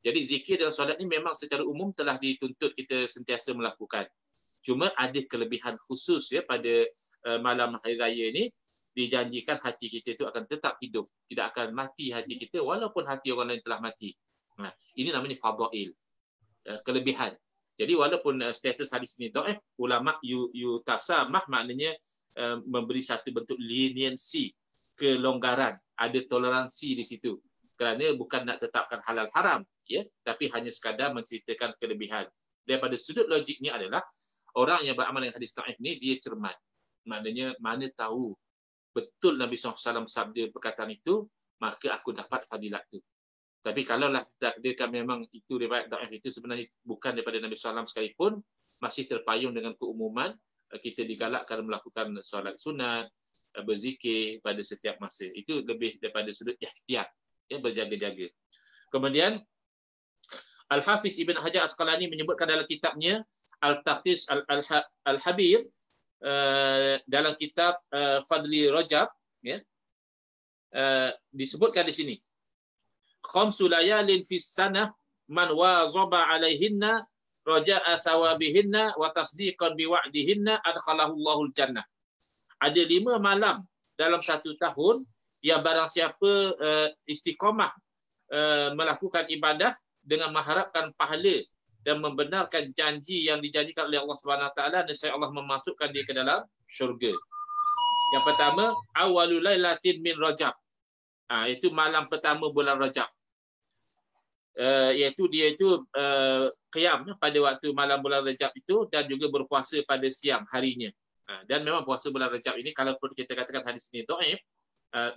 Jadi zikir dan solat ini memang secara umum telah dituntut kita sentiasa melakukan. Cuma ada kelebihan khusus, ya, pada malam hari raya ini. Dijanjikan hati kita itu akan tetap hidup, tidak akan mati hati kita walaupun hati orang lain telah mati. Ini namanya fadail, kelebihan. Jadi walaupun status hadis ini dhaif, ulama yutasamah maknanya memberi satu bentuk leniency, kelonggaran, ada toleransi di situ. Kerana bukan nak tetapkan halal haram, ya, tapi hanya sekadar menceritakan kelebihan. Daripada sudut logiknya adalah orang yang beramal dengan hadis dhaif ini dia cermat. Maknanya mana tahu betul Nabi SAW sabda perkataan itu, maka aku dapat fadilat itu. Tapi kalaulah takdirkan memang itu riwayat dhaif itu sebenarnya bukan daripada Nabi SAW sekalipun, masih terpayung dengan keumuman, kita digalakkan melakukan solat sunat, berzikir pada setiap masa. Itu lebih daripada sudut ihtiyat, ya, berjaga-jaga. Kemudian Al-Hafiz Ibn Hajar Asqalani menyebutkan dalam kitabnya Al-Takhis Al-Habir, dalam kitab Fadli Rajab, ya, disebutkan di sini, khamsu layalin fis sanah man wazaba alaihinna raja'a sawabihinna wa tasdiqan biwa'dihinna adkhalahu Allahul jannah. Ada 5 malam dalam 1 tahun yang barang siapa istiqamah melakukan ibadah dengan mengharapkan pahala dan membenarkan janji yang dijanjikan oleh Allah Subhanahu Wa Taala, nescaya Allah memasukkan dia ke dalam syurga. Yang pertama, awalul lailatin min Rajab. Itu malam pertama bulan Rajab. Iaitu dia itu qiyam pada waktu malam bulan Rajab itu, dan juga berpuasa pada siang harinya. Dan memang puasa bulan Rajab ini, kalau pun kita katakan hadis ini dhaif,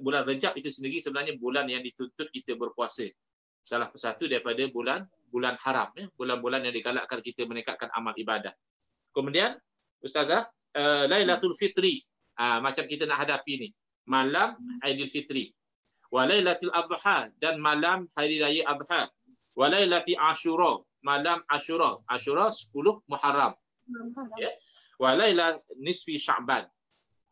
bulan Rajab itu sendiri sebenarnya bulan yang dituntut kita berpuasa. Salah satu daripada bulan haram, ya, bulan-bulan yang digalakkan kita meningkatkan amal ibadah. Kemudian Ustazah, Lailatul Fitri, macam kita nak hadapi ni, malam Aidil Fitri. Wa Lailatul Adha, dan malam hari raya Adha. Wa Lailatul Ashura, malam Ashura. Ashura 10 Muharram. Ya. Wa Lailatul Nisfi Sya'ban,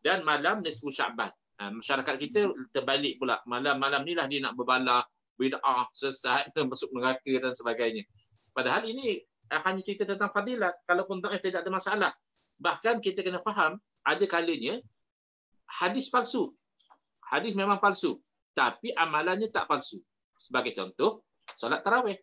dan malam Nisfu Sya'ban. Masyarakat kita terbalik pula. Malam-malam ni lah dia nak berbalah, bid'ah, sesat, masuk neraka dan sebagainya. Padahal ini hanya cerita tentang fadilat. Kalaupun dhaif tidak ada masalah. Bahkan kita kena faham, ada kalanya hadis palsu. Hadis memang palsu, tapi amalannya tak palsu. Sebagai contoh, solat tarawih.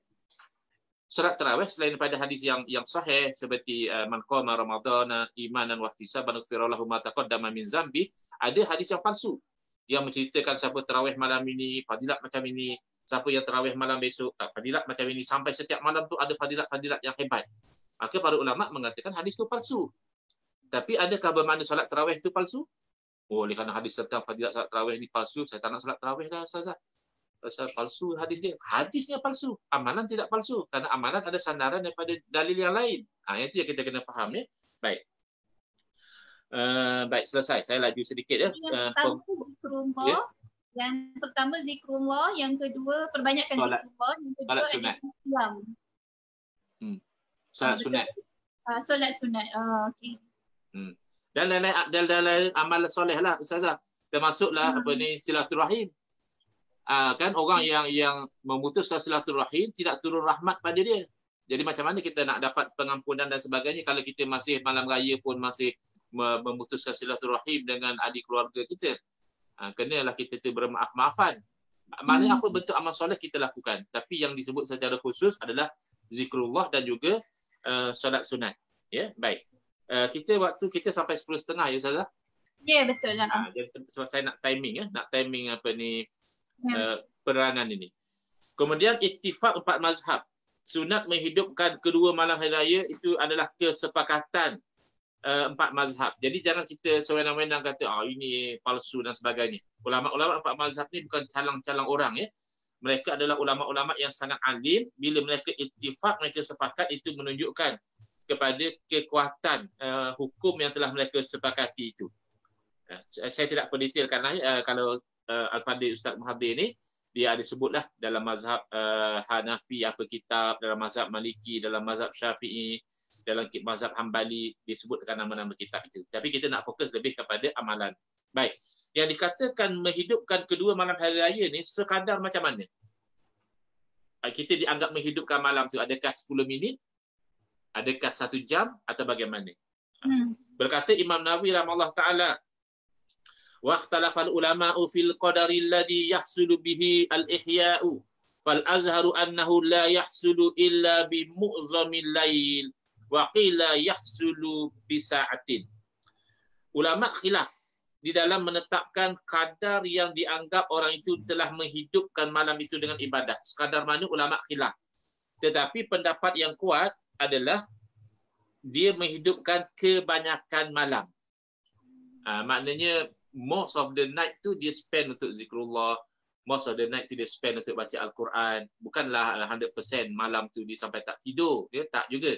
Solat tarawih selain daripada hadis yang sahih seperti man qama ramadhana imanan wa ihtisaban ghufira lahu ma taqaddama min zambi, ada hadis yang palsu yang menceritakan siapa tarawih malam ini, fadilat macam ini. Siapa yang tarawih malam besok, tak fadilat macam ini. Sampai setiap malam tu ada fadilat-fadilat yang hebat. Maka para ulama mengatakan hadis itu palsu. Tapi adakah bermakna solat tarawih itu palsu? Oleh kerana hadis tentang fadilat solat tarawih ini palsu, saya tak nak solat tarawih dah, Ustazah. Pasal palsu hadis dia. Hadisnya palsu. Amalan tidak palsu. Kerana amalan ada sandaran daripada dalil yang lain. Itu yang kita kena faham, ya. Baik. Baik, selesai. Saya laju sedikit, ya. Yang pertama zikrullah, yang kedua perbanyakkan zikrullah, yang kedua sunat. Islam. Salat sunat. Solat sunat. Okey. Dan lain-lain amal soleh lah Ustazah. Termasuklah apa ni, silaturahim. Kan orang yang memutuskan silaturahim tidak turun rahmat pada dia. Jadi macam mana kita nak dapat pengampunan dan sebagainya kalau kita masih malam raya pun masih memutuskan silaturahim dengan adik keluarga kita. Kenalah kita tu bermaaf-maafan. Maknanya apa bentuk amal soleh kita lakukan. Tapi yang disebut secara khusus adalah zikrullah dan juga solat sunat. Ya, baik. Waktu kita sampai 10.30 ya Ustazah? Ya, betul lah. Sebab saya nak timing apa ni penerangan ini. Kemudian ittifaq 4 mazhab. Sunat menghidupkan kedua malam hari raya itu adalah kesepakatan 4 mazhab. Jadi jangan kita sewenang-wenang kata ini palsu dan sebagainya. Ulama-ulama 4 mazhab ni bukan calang-calang orang ya. Mereka adalah ulama-ulama yang sangat alim. Bila mereka ittifaq, mereka sepakat, itu menunjukkan kepada kekuatan hukum yang telah mereka sepakati itu. Saya tidak pendetailkan kalau Al-Fadhil Ustaz Muhadir ni dia ada sebutlah dalam mazhab Hanafi apa kitab, dalam mazhab Maliki, dalam mazhab Syafi'i, dalam mazhab Hambali disebutkan nama-nama kitab itu. Tapi kita nak fokus lebih kepada amalan. Baik. Yang dikatakan menghidupkan kedua malam hari raya ni sekadar macam mana? Kita dianggap menghidupkan malam tu adakah 10 minit? Adakah 1 jam atau bagaimana? Berkata Imam Nawawi rahimahullah taala, wa ikhtalafal ulama'u fil qadari alladhi yahsulu bihi al-ihya'u fal azharu annahu la yahsulu illa bi mu'zamil lail wa qila yahsulu bi sa'atin. Ulama khilaf di dalam menetapkan kadar yang dianggap orang itu telah menghidupkan malam itu dengan ibadah. Sekadar mana ulama khilaf. Tetapi pendapat yang kuat adalah dia menghidupkan kebanyakan malam. Maknanya most of the night tu dia spend untuk zikrullah, most of the night tu dia spend untuk baca Al-Quran. Bukanlah 100% malam tu dia sampai tak tidur, dia tak juga.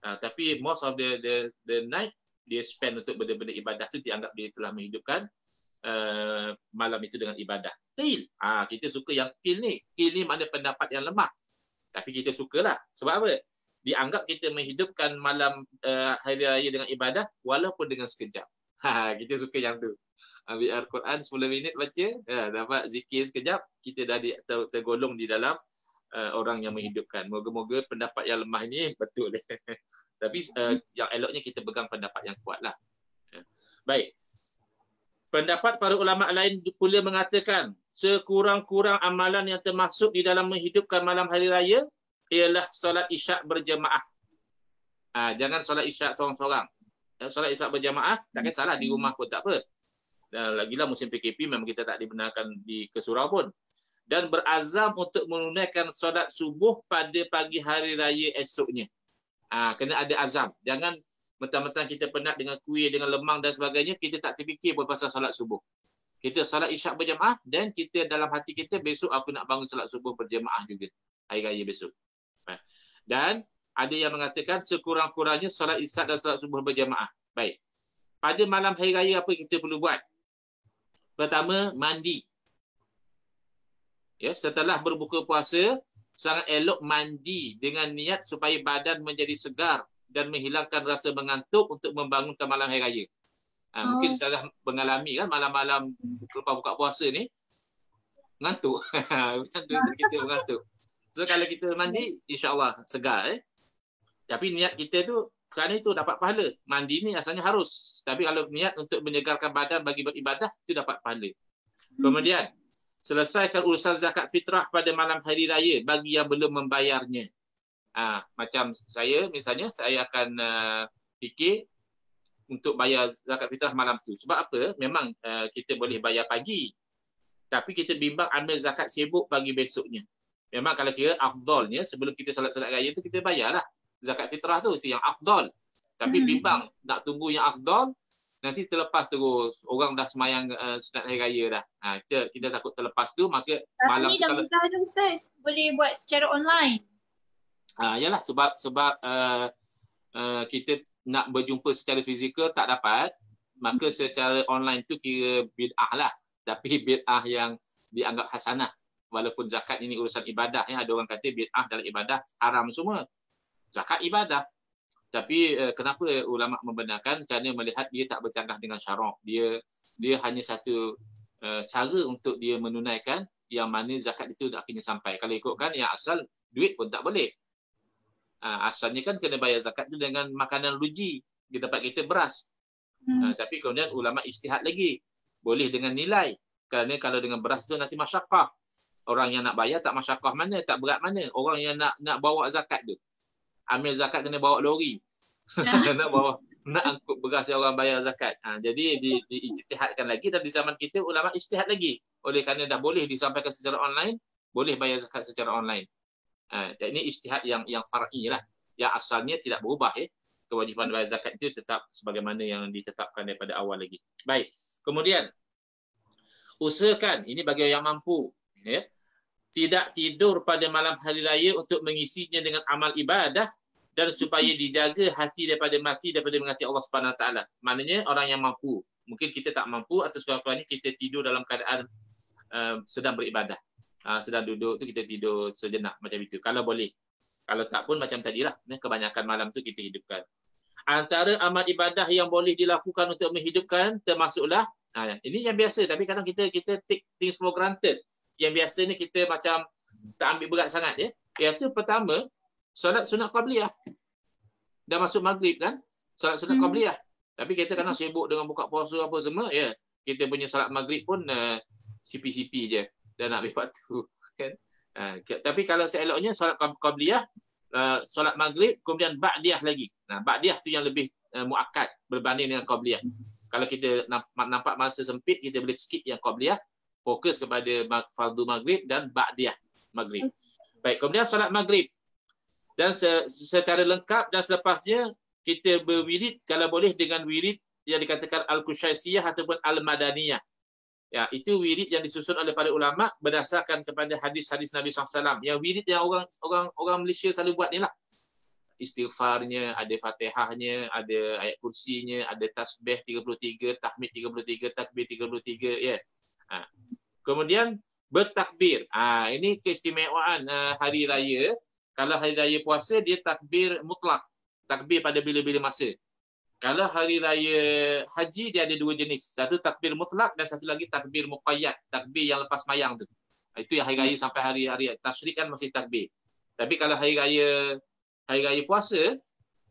Tapi most of the night dia spend untuk benda-benda ibadah tu, dianggap dia telah menghidupkan malam itu dengan ibadah. Qil. Kita suka yang qil ni. Qil ni makna pendapat yang lemah. Tapi kita sukalah. Sebab apa? Dianggap kita menghidupkan malam hari raya dengan ibadah walaupun dengan sekejap. Kita suka yang tu. Ambil Al-Quran 10 minit baca, dapat zikir sekejap, kita dah tergolong di dalam orang yang menghidupkan. Moga-moga pendapat yang lemah ni betul. Tapi yang eloknya kita pegang pendapat yang kuat lah. Baik. Pendapat para ulama lain pula mengatakan sekurang-kurang amalan yang termasuk di dalam menghidupkan malam hari raya ialah solat isyak berjemaah. Jangan solat isyak seorang-seorang. Solat isyak berjemaah tak kisahlah di rumah pun tak apa. Lagilah musim PKP memang kita tak dibenarkan ke surau pun. Dan berazam untuk menunaikan solat subuh pada pagi hari raya esoknya. Kena ada azam. Jangan mentang-mentang kita penat dengan kuih, dengan lemang dan sebagainya, kita tak terfikir pun pasal solat subuh. Kita solat isyak berjemaah dan kita dalam hati kita besok aku nak bangun solat subuh berjemaah juga. Hari raya besok. Dan ada yang mengatakan sekurang-kurangnya solat isyak dan solat subuh berjemaah. Baik. Pada malam hari raya apa kita perlu buat? Pertama, mandi. Ya, setelah berbuka puasa, sangat elok mandi dengan niat supaya badan menjadi segar dan menghilangkan rasa mengantuk untuk membangunkan malam hari raya. Mungkin sudah mengalami kan malam-malam lepas buka puasa ni ngantuk. Macam tu kita mengantuk. So kalau kita mandi, insya-Allah segar. Tapi niat kita tu kerana itu dapat pahala. Mandi ni asalnya harus. Tapi kalau niat untuk menyegarkan badan bagi beribadah, itu dapat pahala. Kemudian, selesaikan urusan zakat fitrah pada malam hari raya bagi yang belum membayarnya. Macam saya, misalnya, saya akan fikir untuk bayar zakat fitrah malam tu. Sebab apa? Memang kita boleh bayar pagi. Tapi kita bimbang ambil zakat sibuk pagi besoknya. Memang kalau kira afdalnya, sebelum kita solat-solat raya tu, kita bayarlah zakat fitrah tu, itu yang afdal. Tapi bimbang nak tunggu yang afdal, nanti terlepas terus. Orang dah semayang sunat hari raya dah. Kita takut terlepas tu, maka malam tu kalau... Tapi dah Ustaz, boleh buat secara online. Yalah, sebab kita nak berjumpa secara fizikal tak dapat, maka secara online tu kira bid'ah lah. Tapi bid'ah yang dianggap hasanah. Walaupun zakat ini urusan ibadah. Ada orang kata bid'ah dalam ibadah haram semua. Zakat ibadah. Tapi kenapa ulama membenarkan? Kerana melihat dia tak bercanggah dengan syarak. Dia hanya satu cara untuk dia menunaikan yang mana zakat itu akhirnya sampai. Kalau ikutkan yang asal, duit pun tak boleh. Asalnya kan kena bayar zakat tu dengan makanan ruji. Di tempat kita beras. Tapi kemudian ulama ijtihad lagi. Boleh dengan nilai. Kerana kalau dengan beras tu nanti masyakkah. Orang yang nak bayar tak masyakkah mana, tak berat mana. Orang yang nak bawa zakat tu. Ambil zakat kena bawa lori. nak angkut beras yang orang bayar zakat. Jadi diijtihadkan lagi, dan di zaman kita ulama ijtihad lagi. Oleh kerana dah boleh disampaikan secara online, boleh bayar zakat secara online. Ini ijtihad yang far'i lah. Yang asalnya tidak berubah kewajipan bayar zakat itu tetap sebagaimana yang ditetapkan daripada awal lagi. Baik. Kemudian usahakan, ini bagi yang mampu, tidak tidur pada malam hari raya untuk mengisinya dengan amal ibadah, dan supaya dijaga hati daripada mati, daripada mengasihi Allah Subhanahu Wa Taala. Maknanya orang yang mampu. Mungkin kita tak mampu, atau sekurang-kurangnya kita tidur dalam keadaan sedang beribadah. Sedang duduk tu kita tidur sejenak macam itu. Kalau boleh. Kalau tak pun macam tadilah, kebanyakan malam tu kita hidupkan. Antara amal ibadah yang boleh dilakukan untuk menghidupkan termasuklah, ini yang biasa, tapi kadang kita take things for granted. Yang biasa ni kita macam tak ambil berat sangat. Iaitu pertama, solat sunat qabliyah. Dah masuk maghrib kan? Solat sunat qabliyah. Tapi kita kadang sibuk dengan buka puasa apa semua, kita punya solat maghrib pun sipi-sipi je. Dah nak ambil waktu. Kan? Tapi kalau seeloknya solat qabliyah, solat maghrib, kemudian ba'diyah lagi. Ba'diyah tu yang lebih muakkad berbanding dengan qabliyah. Kalau kita nampak masa sempit, kita boleh skip yang qabliyah, fokus kepada fardu maghrib dan ba'diyah maghrib. Baik, kemudian solat maghrib. Dan secara lengkap, dan selepasnya kita berwirid kalau boleh dengan wirid yang dikatakan al-Qushaisiyah ataupun al-Madaniyah. Itu wirid yang disusun oleh para ulama berdasarkan kepada hadis-hadis Nabi SAW. Yang wirid yang orang Malaysia selalu buat ni lah. Istighfarnya, ada Fatihahnya, ada ayat kursinya, ada tasbih 33, tahmid 33, takbir 33. Kemudian bertakbir. Ini keistimewaan hari raya. Kalau hari raya puasa, dia takbir mutlak. Takbir pada bila-bila masa. Kalau hari raya haji, dia ada dua jenis. Satu takbir mutlak dan satu lagi takbir muqayyad. Takbir yang lepas mayang tu. Itu yang hari raya sampai hari tasyrik kan masih takbir. Tapi kalau hari raya puasa,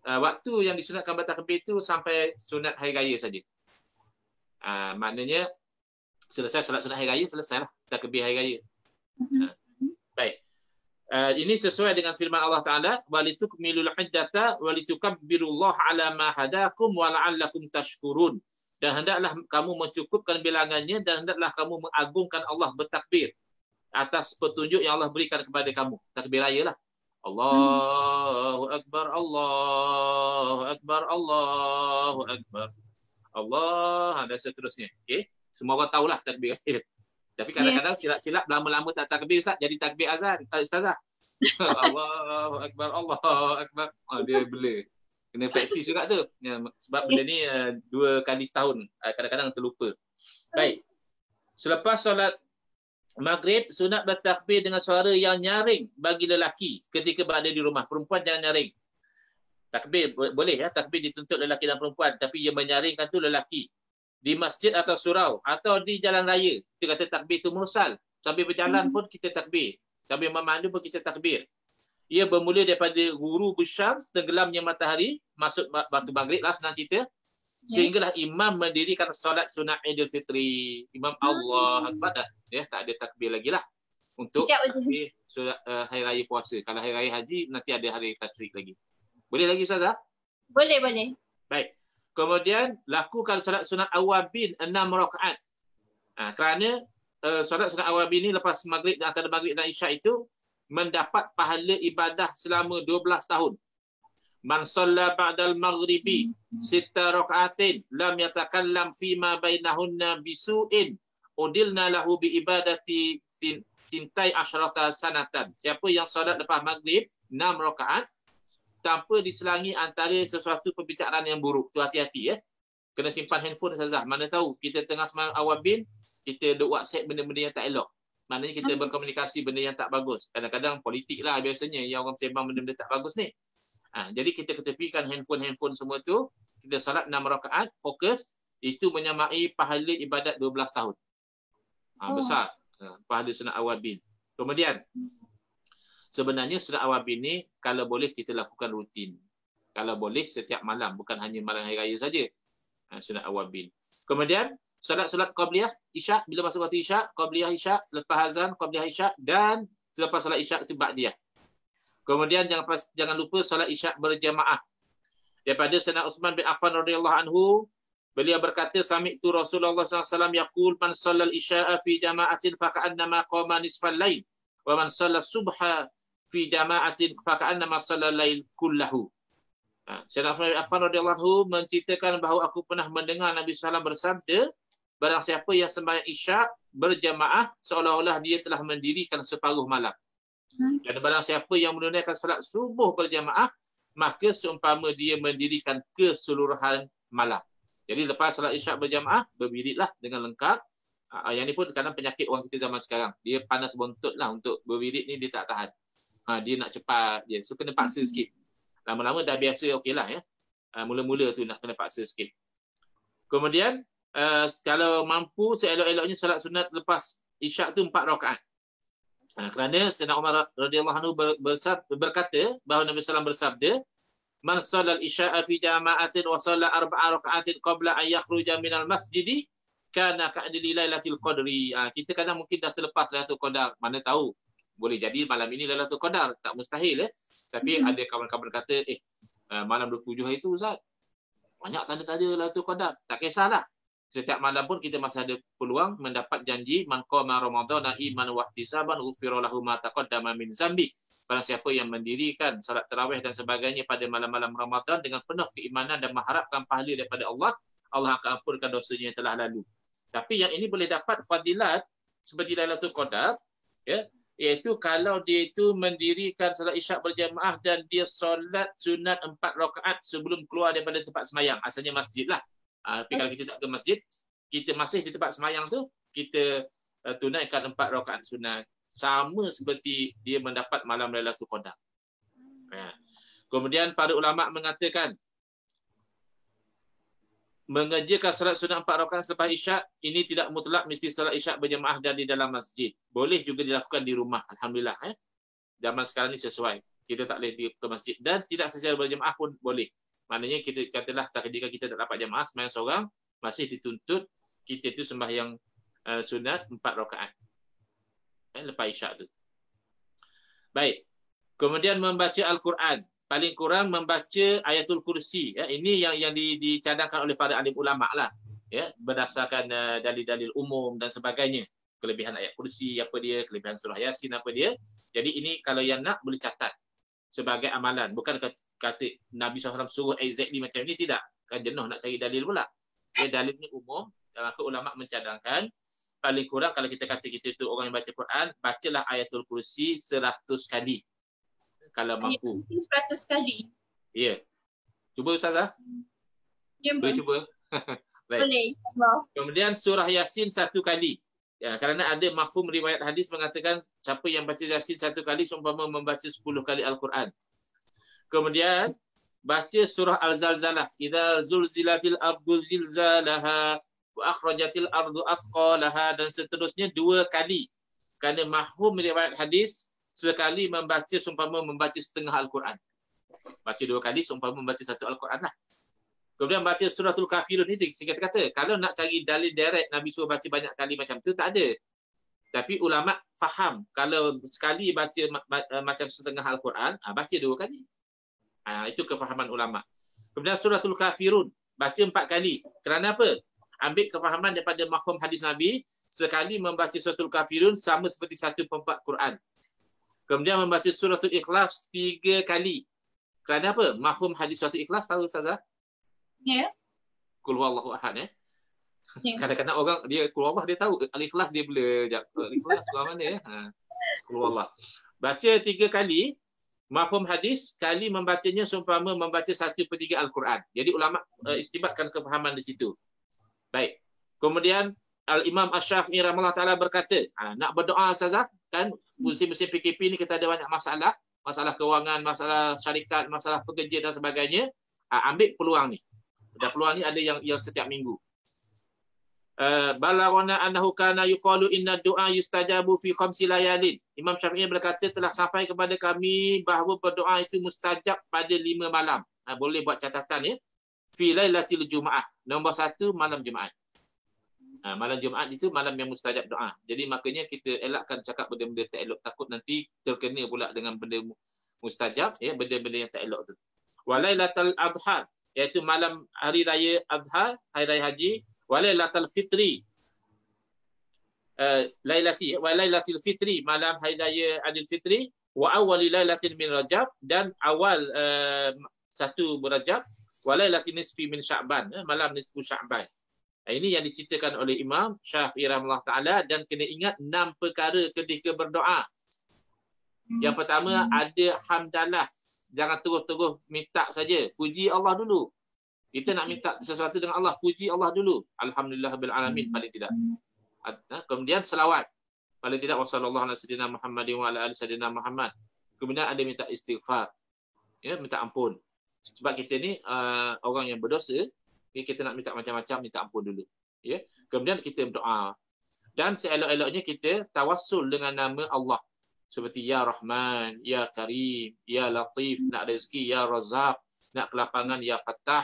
waktu yang disunatkan bertakbir itu sampai sunat hari raya saja. Maknanya selesai solat sunat hari raya, selesailah takbir hari raya. Baik. Ini sesuai dengan firman Allah Ta'ala, walitukmilul iddata walitukabbirullaha ala ma hadakum wa la'allakum tashkurun. Dan hendaklah kamu mencukupkan bilangannya, dan hendaklah kamu mengagungkan Allah bertakbir atas petunjuk yang Allah berikan kepada kamu. Takbir raya lah. Allahu Akbar, Allahu Akbar, Allahu Akbar. Allah, dan seterusnya. Okay? Semua orang tahulah takbir raya. Tapi kadang-kadang silap-silap lama-lama tak takbir, Ustaz, jadi takbir azan. Ustazah. Allahu Akbar, Allahu Akbar. Dia bela. Kena praktis juga tu. Sebab benda ni 2 kali setahun. Kadang-kadang terlupa. Baik. Selepas solat maghrib, sunat bertakbir dengan suara yang nyaring bagi lelaki ketika berada di rumah. Perempuan jangan nyaring. Takbir boleh takbir dituntut lelaki dan perempuan, tapi yang menyaringkan tu lelaki. Di masjid atau surau atau di jalan raya, kita kata takbir itu mursal. Sambil berjalan pun kita takbir. Sambil memandu pun kita takbir. Ia bermula daripada ghurub syams, tenggelamnya matahari, masuk waktu maghrib lah senang cerita, sehinggalah imam mendirikan solat sunat Idul Fitri. Imam Allah Akbar dah. Tak ada takbir lagi lah untuk takbir solat hari raya puasa. Kalau hari raya haji nanti ada hari tasyrik lagi. Boleh lagi Ustazah? Boleh. Baik. Kemudian lakukan solat sunat awabin 6 rakaat. Kerana solat sunat awabin ni lepas maghrib dan antara maghrib dan isyak itu mendapat pahala ibadah selama 12 tahun. Man shalla ba'dal maghribi 6 rakaatin lam yatakallam fima bainahunna bisu'in udilna lahu bi ibadati tintai asyrata sanatan. Siapa yang solat lepas maghrib 6 rakaat tanpa diselangi antara sesuatu perbicaraan yang buruk. Tu hati-hati Kena simpan handphone Ustazah. Mana tahu kita tengah semayang awabin, kita duk WhatsApp benda-benda yang tak elok. Maknanya kita berkomunikasi benda yang tak bagus. Kadang-kadang politik lah biasanya yang orang sembang benda-benda tak bagus ni. Jadi kita ketepikan handphone semua tu, kita salat 6 rakaat, fokus, itu menyamai pahala ibadat 12 tahun. Besar pahala sunat awabin. Kemudian, sebenarnya sunat awabin ni kalau boleh kita lakukan rutin. Kalau boleh setiap malam, bukan hanya malam hari raya saja. Sunat awabin. Kemudian, solat qabliyah isyak, bila masuk waktu isyak, qabliyah isyak, lepas azan, qabliyah isyak, dan selepas solat isyak itu ba'diyah. Kemudian jangan lupa solat isyak berjamaah. Daripada Sayyidina Uthman bin Affan radhiyallahu anhu, beliau berkata, sami'tu Rasulullah SAW yaqul man shallal isya'a fi jama'atin faka'annama qama nisfal lail wa man shallal subha fi jama'atin faka'annama shallal lail kullahu. Sayyidina Uthman bin Affan radhiyallahu anhu menceritakan bahawa aku pernah mendengar Nabi SAW bersabda, barang siapa yang sembahyang isyak berjamaah seolah-olah dia telah mendirikan separuh malam. Dan barang siapa yang menunaikan salat subuh berjamaah, maka seumpama dia mendirikan keseluruhan malam. Jadi lepas salat isyak berjamaah, berwiridlah dengan lengkap. Yang ni pun kadang penyakit orang kita zaman sekarang. Dia panas bontot lah untuk berwirid ni, dia tak tahan. Dia nak cepat, so kena paksa sikit. Lama-lama dah biasa, okeylah ya. Mula-mula tu nak kena paksa sikit. Kemudian, kalau mampu, seelok-eloknya salat sunat lepas isyak tu 4 rakaat. Kerana Sayyidina Umar radhiyallahu anhu berkata bahawa Nabi SAW bersabda, man shallal isya'a fi jama'atin wa shalla 4 raka'atin qabla an yakhruja minal masjidi kana ka'adli lailatul qadri. Kita kadang mungkin dah terlepas Lailatul Qadar, mana tahu boleh jadi malam ini Lailatul Qadar, tak mustahil tapi ada kawan-kawan kata malam 27 hari tu Ustaz banyak tanda-tanda Lailatul Qadar, tak kisahlah. Setiap malam pun kita masih ada peluang mendapat janji man qama ramadhana iman wa ihtisaban ghufira lahu ma taqaddama min zambi. Barang siapa yang mendirikan salat tarawih dan sebagainya pada malam-malam Ramadan dengan penuh keimanan dan mengharapkan pahala daripada Allah, Allah akan ampunkan dosanya yang telah lalu. Tapi yang ini boleh dapat fadilat seperti Lailatul Qadar, iaitu kalau dia itu mendirikan salat isyak berjamaah dan dia solat sunat 4 rakaat sebelum keluar daripada tempat semayang. Asalnya masjid lah. Tapi kalau kita tak ke masjid, kita masih di tempat semayang tu, kita tunaikan 4 rakaat sunat. Sama seperti dia mendapat malam Lailatul Qadar. Kemudian para ulama mengatakan, mengerjakan salat sunat 4 rakaat selepas isyak, ini tidak mutlak mesti salat isyak berjamaah dan di dalam masjid. Boleh juga dilakukan di rumah. Alhamdulillah. Zaman sekarang ni sesuai. Kita tak boleh ke masjid. Dan tidak secara berjamaah pun boleh. Maknanya kita katalah ketika kita tak dapat jamaah sembahyang seorang, masih dituntut kita itu sembahyang sunat 4 rakaat lepas isyak tu. Baik. Kemudian membaca Al-Quran. Paling kurang membaca Ayatul Kursi. Ini yang dicadangkan oleh para alim ulama lah. Berdasarkan dalil-dalil umum dan sebagainya. Kelebihan ayat kursi apa dia, kelebihan surah Yasin apa dia. Jadi ini kalau yang nak boleh catat sebagai amalan. Bukan kata Nabi SAW suruh exactly macam ini, tidak. Kan jenuh nak cari dalil pula. Dalil ni umum. Dan maka ulama' mencadangkan paling kurang kalau kita kata kita tu orang yang baca Quran, bacalah Ayatul Kursi 100 kali. Kalau mampu. 100 kali? Ya. Cuba Ustazah. Boleh cuba? Baik. Boleh. Kemudian surah Yasin 1 kali. Kerana ada mafhum riwayat hadis mengatakan siapa yang baca Yasin 1 kali seumpama membaca 10 kali Al-Quran. Kemudian baca surah Al-Zalzalah. Idza zulzilatil ardu zilzalaha wa akhrajatil ardu athqalaha, dan seterusnya 2 kali. Kerana mafhum riwayat hadis sekali membaca seumpama membaca setengah Al-Quran. Baca 2 kali seumpama membaca 1 Al-Quran lah. Kemudian baca suratul Kafirun itu singkat kata. Kalau nak cari dalil direct Nabi suruh baca banyak kali macam tu, tak ada. Tapi ulama faham kalau sekali baca macam setengah Al-Quran, baca 2 kali. Itu kefahaman ulama. Kemudian suratul Kafirun baca 4 kali. Kerana apa? Ambil kefahaman daripada mafhum hadis Nabi, sekali membaca suratul Kafirun sama seperti 1/4 Quran. Kemudian membaca suratul Ikhlas 3 kali. Kerana apa? Mafhum hadis suratul Ikhlas tahu Ustazah? Ya. Qul huwallahu ahad Kadang-kadang orang dia qul huwallah dia tahu, Al-Ikhlas dia blur jap. Al-Ikhlas surah mana Qul huwallah. Baca 3 kali. Mafhum hadis kali membacanya seumpama membaca 1/3 Al-Quran. Jadi ulama istibatkan kefahaman di situ. Baik. Kemudian Al-Imam Asy-Syafi'i rahimahullah taala berkata, nak berdoa Ustazah kan musim-musim PKP ni kita ada banyak masalah. masalah kewangan, masalah syarikat, masalah pekerja dan sebagainya, ambil peluang ni. Dan peluang ni ada yang setiap minggu. Balagana annahu kana yuqalu inna du'a yustajabu fi khamsi layalin. Imam Syafi'i berkata telah sampai kepada kami bahawa berdoa itu mustajab pada 5 malam. Boleh buat catatan ya. Fi lailatil Jumaah. Nombor 1 malam Jumaat. Malam Jumaat itu malam yang mustajab doa. Jadi makanya kita elakkan cakap benda-benda tak elok, takut nanti terkena pula dengan benda mustajab ya, benda-benda yang tak elok tu. Walailatul Adha, iaitu malam hari raya Adha, hari raya haji. Walailatul Fitri, Lailatul Fitri, malam hari raya Adil Fitri. Wa awwal lailatin min Rajab, dan awal 1 Rajab. Walailatul nisfi min Sya'ban, malam nisfu Sya'ban. Ini yang diceritakan oleh Imam Syafi'i rahimahullah ta'ala, dan kena ingat 6 perkara ketika berdoa. Yang pertama, ada hamdalah. Jangan terus-terus minta saja. Puji Allah dulu. Kita nak minta sesuatu dengan Allah, puji Allah dulu. Alhamdulillahirabbil alamin, paling tidak. Kemudian selawat. Paling tidak wasallallahu ala sayyidina Muhammadin wa ala ali sayyidina Muhammad. Kemudian ada minta istighfar. Ya, minta ampun. Sebab kita ni orang yang berdosa, kita nak minta macam-macam, minta ampun dulu. Ya. Kemudian kita berdoa. Dan seelok-eloknya kita tawassul dengan nama Allah. Seperti Ya Rahman, Ya Karim, Ya Latif, nak rezeki, Ya Razak, nak kelapangan, Ya Fattah,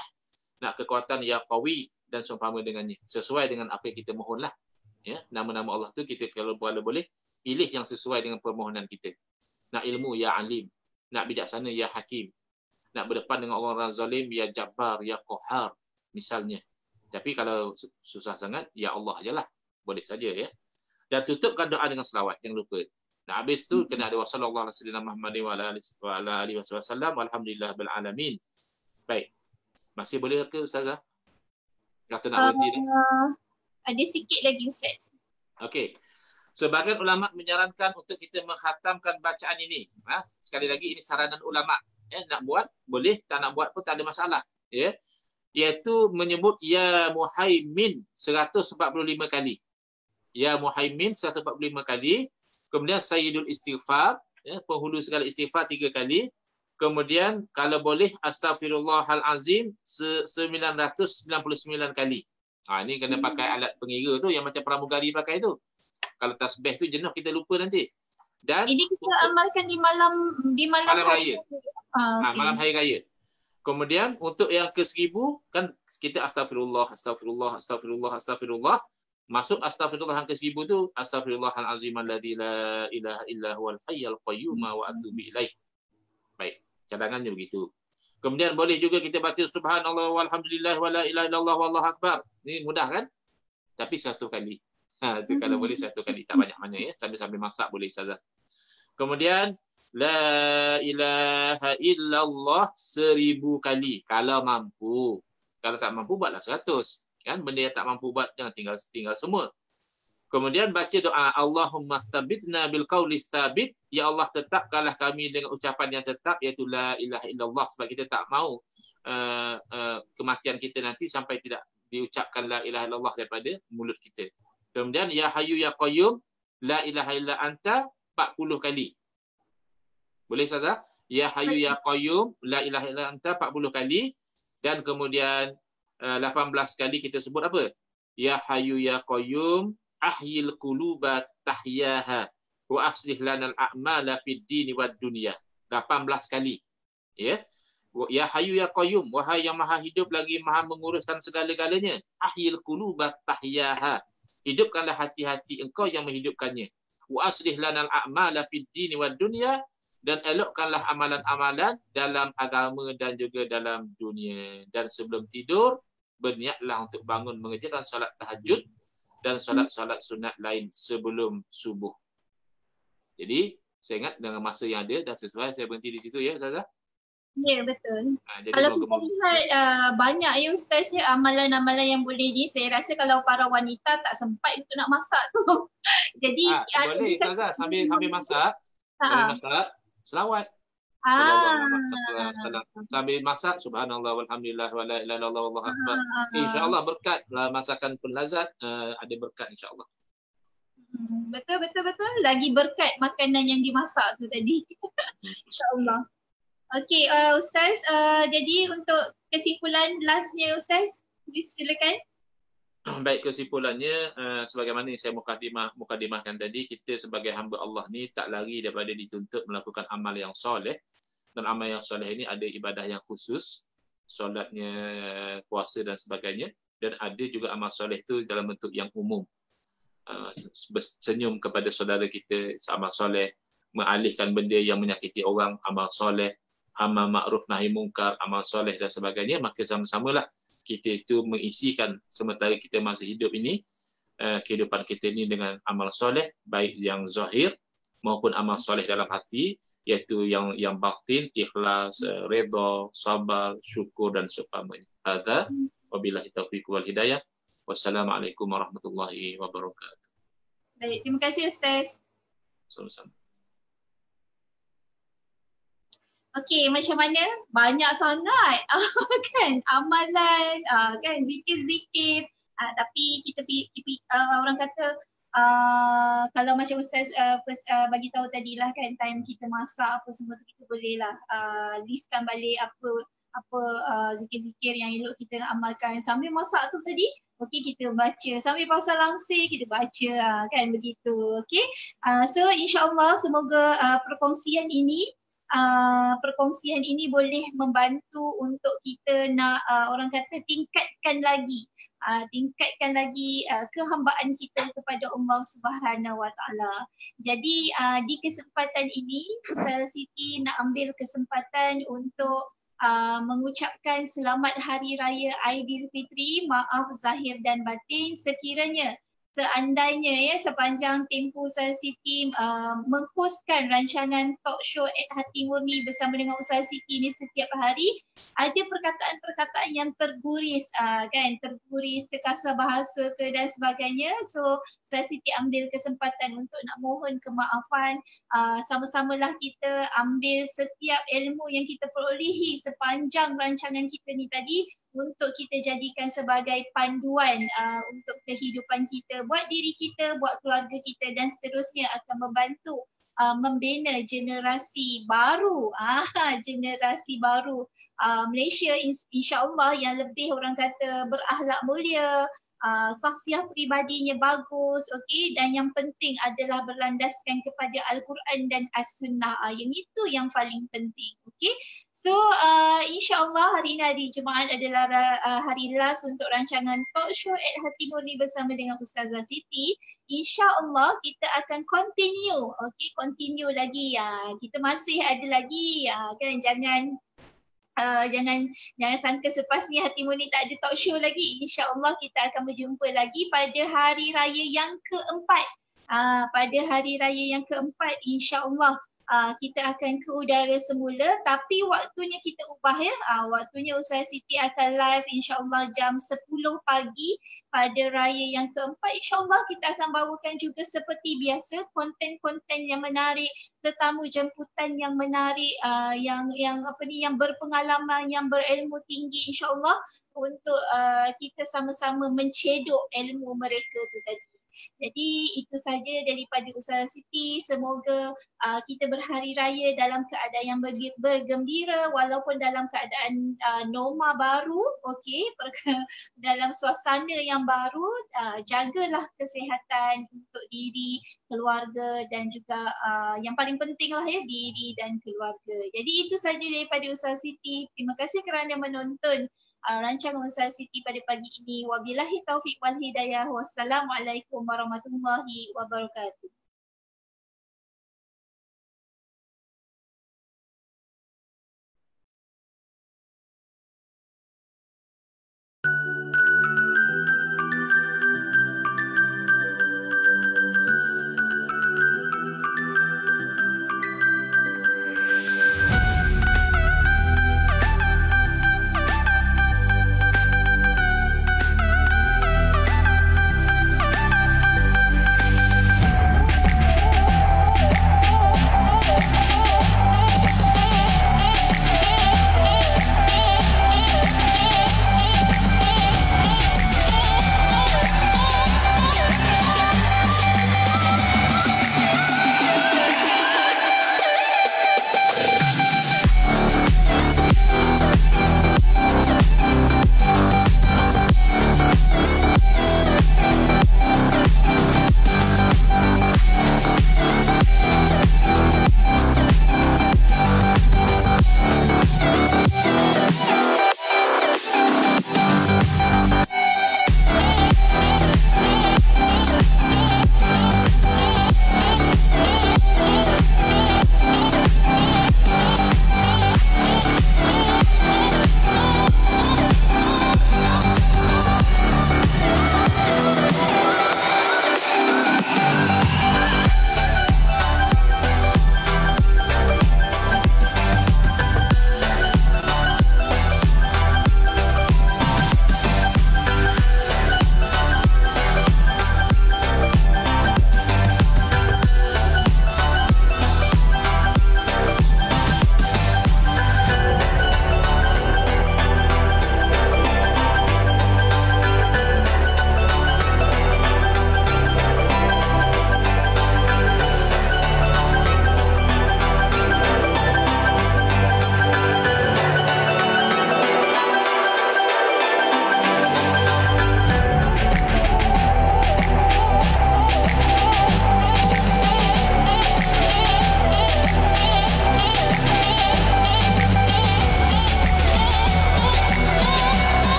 nak kekuatan, Ya Qawi, dan seumpama dengannya. Sesuai dengan apa yang kita mohonlah. Ya, nama-nama Allah tu kita kalau boleh pilih yang sesuai dengan permohonan kita. Nak ilmu, Ya Alim. Nak bijaksana, Ya Hakim. Nak berdepan dengan orang zalim, Ya Jabbar, Ya Qahar, misalnya. Tapi kalau susah sangat, Ya Allah ajalah. Boleh saja ya. Dan tutupkan doa dengan selawat, jangan lupa. Nah, habis tu kena ada wasallallahu alaihi wasallam Muhammad wa ala alihi wasallam walhamdulillahil alamin. Baik. Masih boleh ke Ustazah? Kata nak berhenti ni. Ada sikit lagi Ustaz. Okey. Sebagian ulama menyarankan untuk kita mengkhatamkan bacaan ini. Sekali lagi ini saranan ulama. Nak buat boleh, tak nak buat pun tak ada masalah. Ya. Iaitu menyebut Ya Muhaimin 145 kali. Ya Muhaimin 145 kali. Kemudian Sayyidul Istighfar, ya, penghulu segala istighfar 3 kali. Kemudian kalau boleh Astaghfirullahalazim 999 kali. Ini kena pakai alat pengira tu yang macam pramugari pakai tu. Kalau tasbih tu jenuh kita lupa nanti. Dan ini kita amalkan di malam raya. Okay. Malam hari raya. Kemudian untuk yang ke-1000 kan kita Astaghfirullah. Masuk astagfirullah yang ke-1000 tu astaghfirullahalazim alladzi la ilaha illa huwal hayyul qayyum wa atubu ilaih. Baik, cadangannya begitu. Kemudian boleh juga kita baca subhanallah walhamdulillah wala ilaha illallah wallahu akbar. Ini mudah kan? Tapi 1 kali. Itu kalau boleh 1 kali, tak banyak-banyak ya. Sambil-sambil masak boleh Ustazah. Kemudian la ilaha illallah 1000 kali kalau mampu. Kalau tak mampu buatlah 100. Kan, benda yang tak mampu buat jangan tinggal semua. Kemudian baca doa Allahumma tsabitna bil qauli tsabit, ya Allah tetapkanlah kami dengan ucapan yang tetap, iaitu la ilaha illallah, sebab kita tak mau kematian kita nanti sampai tidak diucapkan la ilaha illallah daripada mulut kita. Kemudian ya hayyu ya qayyum la ilaha illa anta 40 kali. Boleh Ustazah? Ya hayyu ya qayyum la ilaha illa anta 40 kali. Dan kemudian 18 kali kita sebut apa? Ya Hayyu Ya Qayyum ahyil quluba tahyaha wa aslih lanal a'mala fid dini wad dunya. 18 kali. Ya. Ya Hayyu Ya Qayyum, wahai yang maha hidup lagi maha menguruskan segala-galanya. Ahyil quluba tahyaha. Hidupkanlah hati-hati engkau yang menghidupkannya. Wa aslih lanal a'mala fid dini wad dunya, dan elokkanlah amalan-amalan dalam agama dan juga dalam dunia. Dan sebelum tidur berniatlah untuk bangun mengerjakan solat tahajud dan solat-solat sunat lain sebelum subuh. Jadi, saya ingat dengan masa yang ada dah sesuai, saya berhenti di situ ya Ustazah? Ya, betul. Kalau kita lihat banyak ya Ustaz ya amalan-amalan yang boleh ni, saya rasa kalau para wanita tak sempat untuk nak masak tu. Jadi boleh Ustazah sambil masak, selawat. Sambil masak subhanallah walhamdulillah wala ilaha illallah wallahu akbar. Insya-Allah berkat masakan pun lazat, ada berkat insya-Allah. Betul. Lagi berkat makanan yang dimasak tu tadi. InsyaAllah. Okey, Ustaz, jadi untuk kesimpulan lastnya Ustaz, silakan. Baik, kesimpulannya sebagaimana yang saya mukadimahkan tadi, kita sebagai hamba Allah ni tak lari daripada dituntut melakukan amal yang soleh, dan amal yang soleh ini ada ibadah yang khusus, solatnya, puasa dan sebagainya, dan ada juga amal soleh itu dalam bentuk yang umum. Senyum kepada saudara kita, amal soleh, mengalihkan benda yang menyakiti orang, amal soleh, amal ma'ruf nahi mungkar, amal soleh dan sebagainya. Maka sama-samalah kita itu mengisikan sementara kita masih hidup ini, kehidupan kita ini dengan amal soleh, baik yang zahir maupun amal soleh dalam hati, iaitu yang batin, ikhlas, redha, sabar, syukur dan seumpamanya. Hadza wabillahi taufiq wal hidayah. Wassalamualaikum warahmatullahi wabarakatuh. Baik, terima kasih Ustaz. Sama-sama. Okey, macam mana? Banyak sangat kan amalan, kan zikir-zikir. Tapi kita orang kata kalau macam Ustaz bagi tahu tadilah kan, time kita masak apa semua tu kita bolehlah listkan balik apa zikir-zikir yang elok kita nak amalkan sambil masak tu tadi. Okey, kita baca sambil pasal langsir kita baca kan, begitu. Okey. So insya-Allah semoga perkongsian ini boleh membantu untuk kita nak orang kata tingkatkan lagi kehambaan kita kepada Allah Subhanahu Wa Taala. Jadi di kesempatan ini Ustazah Siti nak ambil kesempatan untuk mengucapkan selamat Hari Raya Aidilfitri, maaf zahir dan batin. Sekiranya seandainya sepanjang tempoh Ustazah Siti menghostkan rancangan talk show Hati Murni bersama dengan Ustazah Siti ni setiap hari, ada perkataan-perkataan yang terguris terguris sekasar bahasa ke dan sebagainya. So Ustazah Siti ambil kesempatan untuk nak mohon kemaafan. Sama-samalah kita ambil setiap ilmu yang kita perolehi sepanjang rancangan kita ni tadi untuk kita jadikan sebagai panduan untuk kehidupan kita, buat diri kita, buat keluarga kita, dan seterusnya akan membantu membina generasi baru, Malaysia insya-Allah yang lebih orang kata berakhlak mulia, saksiah peribadinya bagus, okey, dan yang penting adalah berlandaskan kepada Al-Quran dan As-Sunnah. Yang itu yang paling penting, okey. So insya-Allah hari ini hari Jumaat adalah hari last untuk rancangan talk show Hati Murni bersama dengan Ustazah Siti. InsyaAllah kita akan continue lagi. Kita masih ada lagi, kan, jangan sangka selepas ni Hati Murni tak ada talk show lagi. InsyaAllah kita akan berjumpa lagi pada hari raya yang keempat. Pada hari raya yang keempat insyaAllah kita akan ke udara semula, tapi waktunya kita ubah waktunya Ustazah Siti akan live insyaAllah jam 10 pagi pada raya yang keempat. InsyaAllah kita akan bawakan juga seperti biasa konten-konten yang menarik, tetamu jemputan yang menarik, yang berpengalaman, yang berilmu tinggi insyaAllah, untuk kita sama-sama mencedok ilmu mereka tu tadi. Jadi itu saja daripada Ustazah Siti. Semoga kita berhari raya dalam keadaan yang bergembira walaupun dalam keadaan norma baru, okey, dalam suasana yang baru. Jagalah kesihatan untuk diri, keluarga, dan juga yang paling pentinglah diri dan keluarga. Jadi itu saja daripada Ustazah Siti. Terima kasih kerana menonton rancangan Ustazah Siti pada pagi ini. Wabillahi taufiq wal hidayah. Wassalamualaikum warahmatullahi wabarakatuh.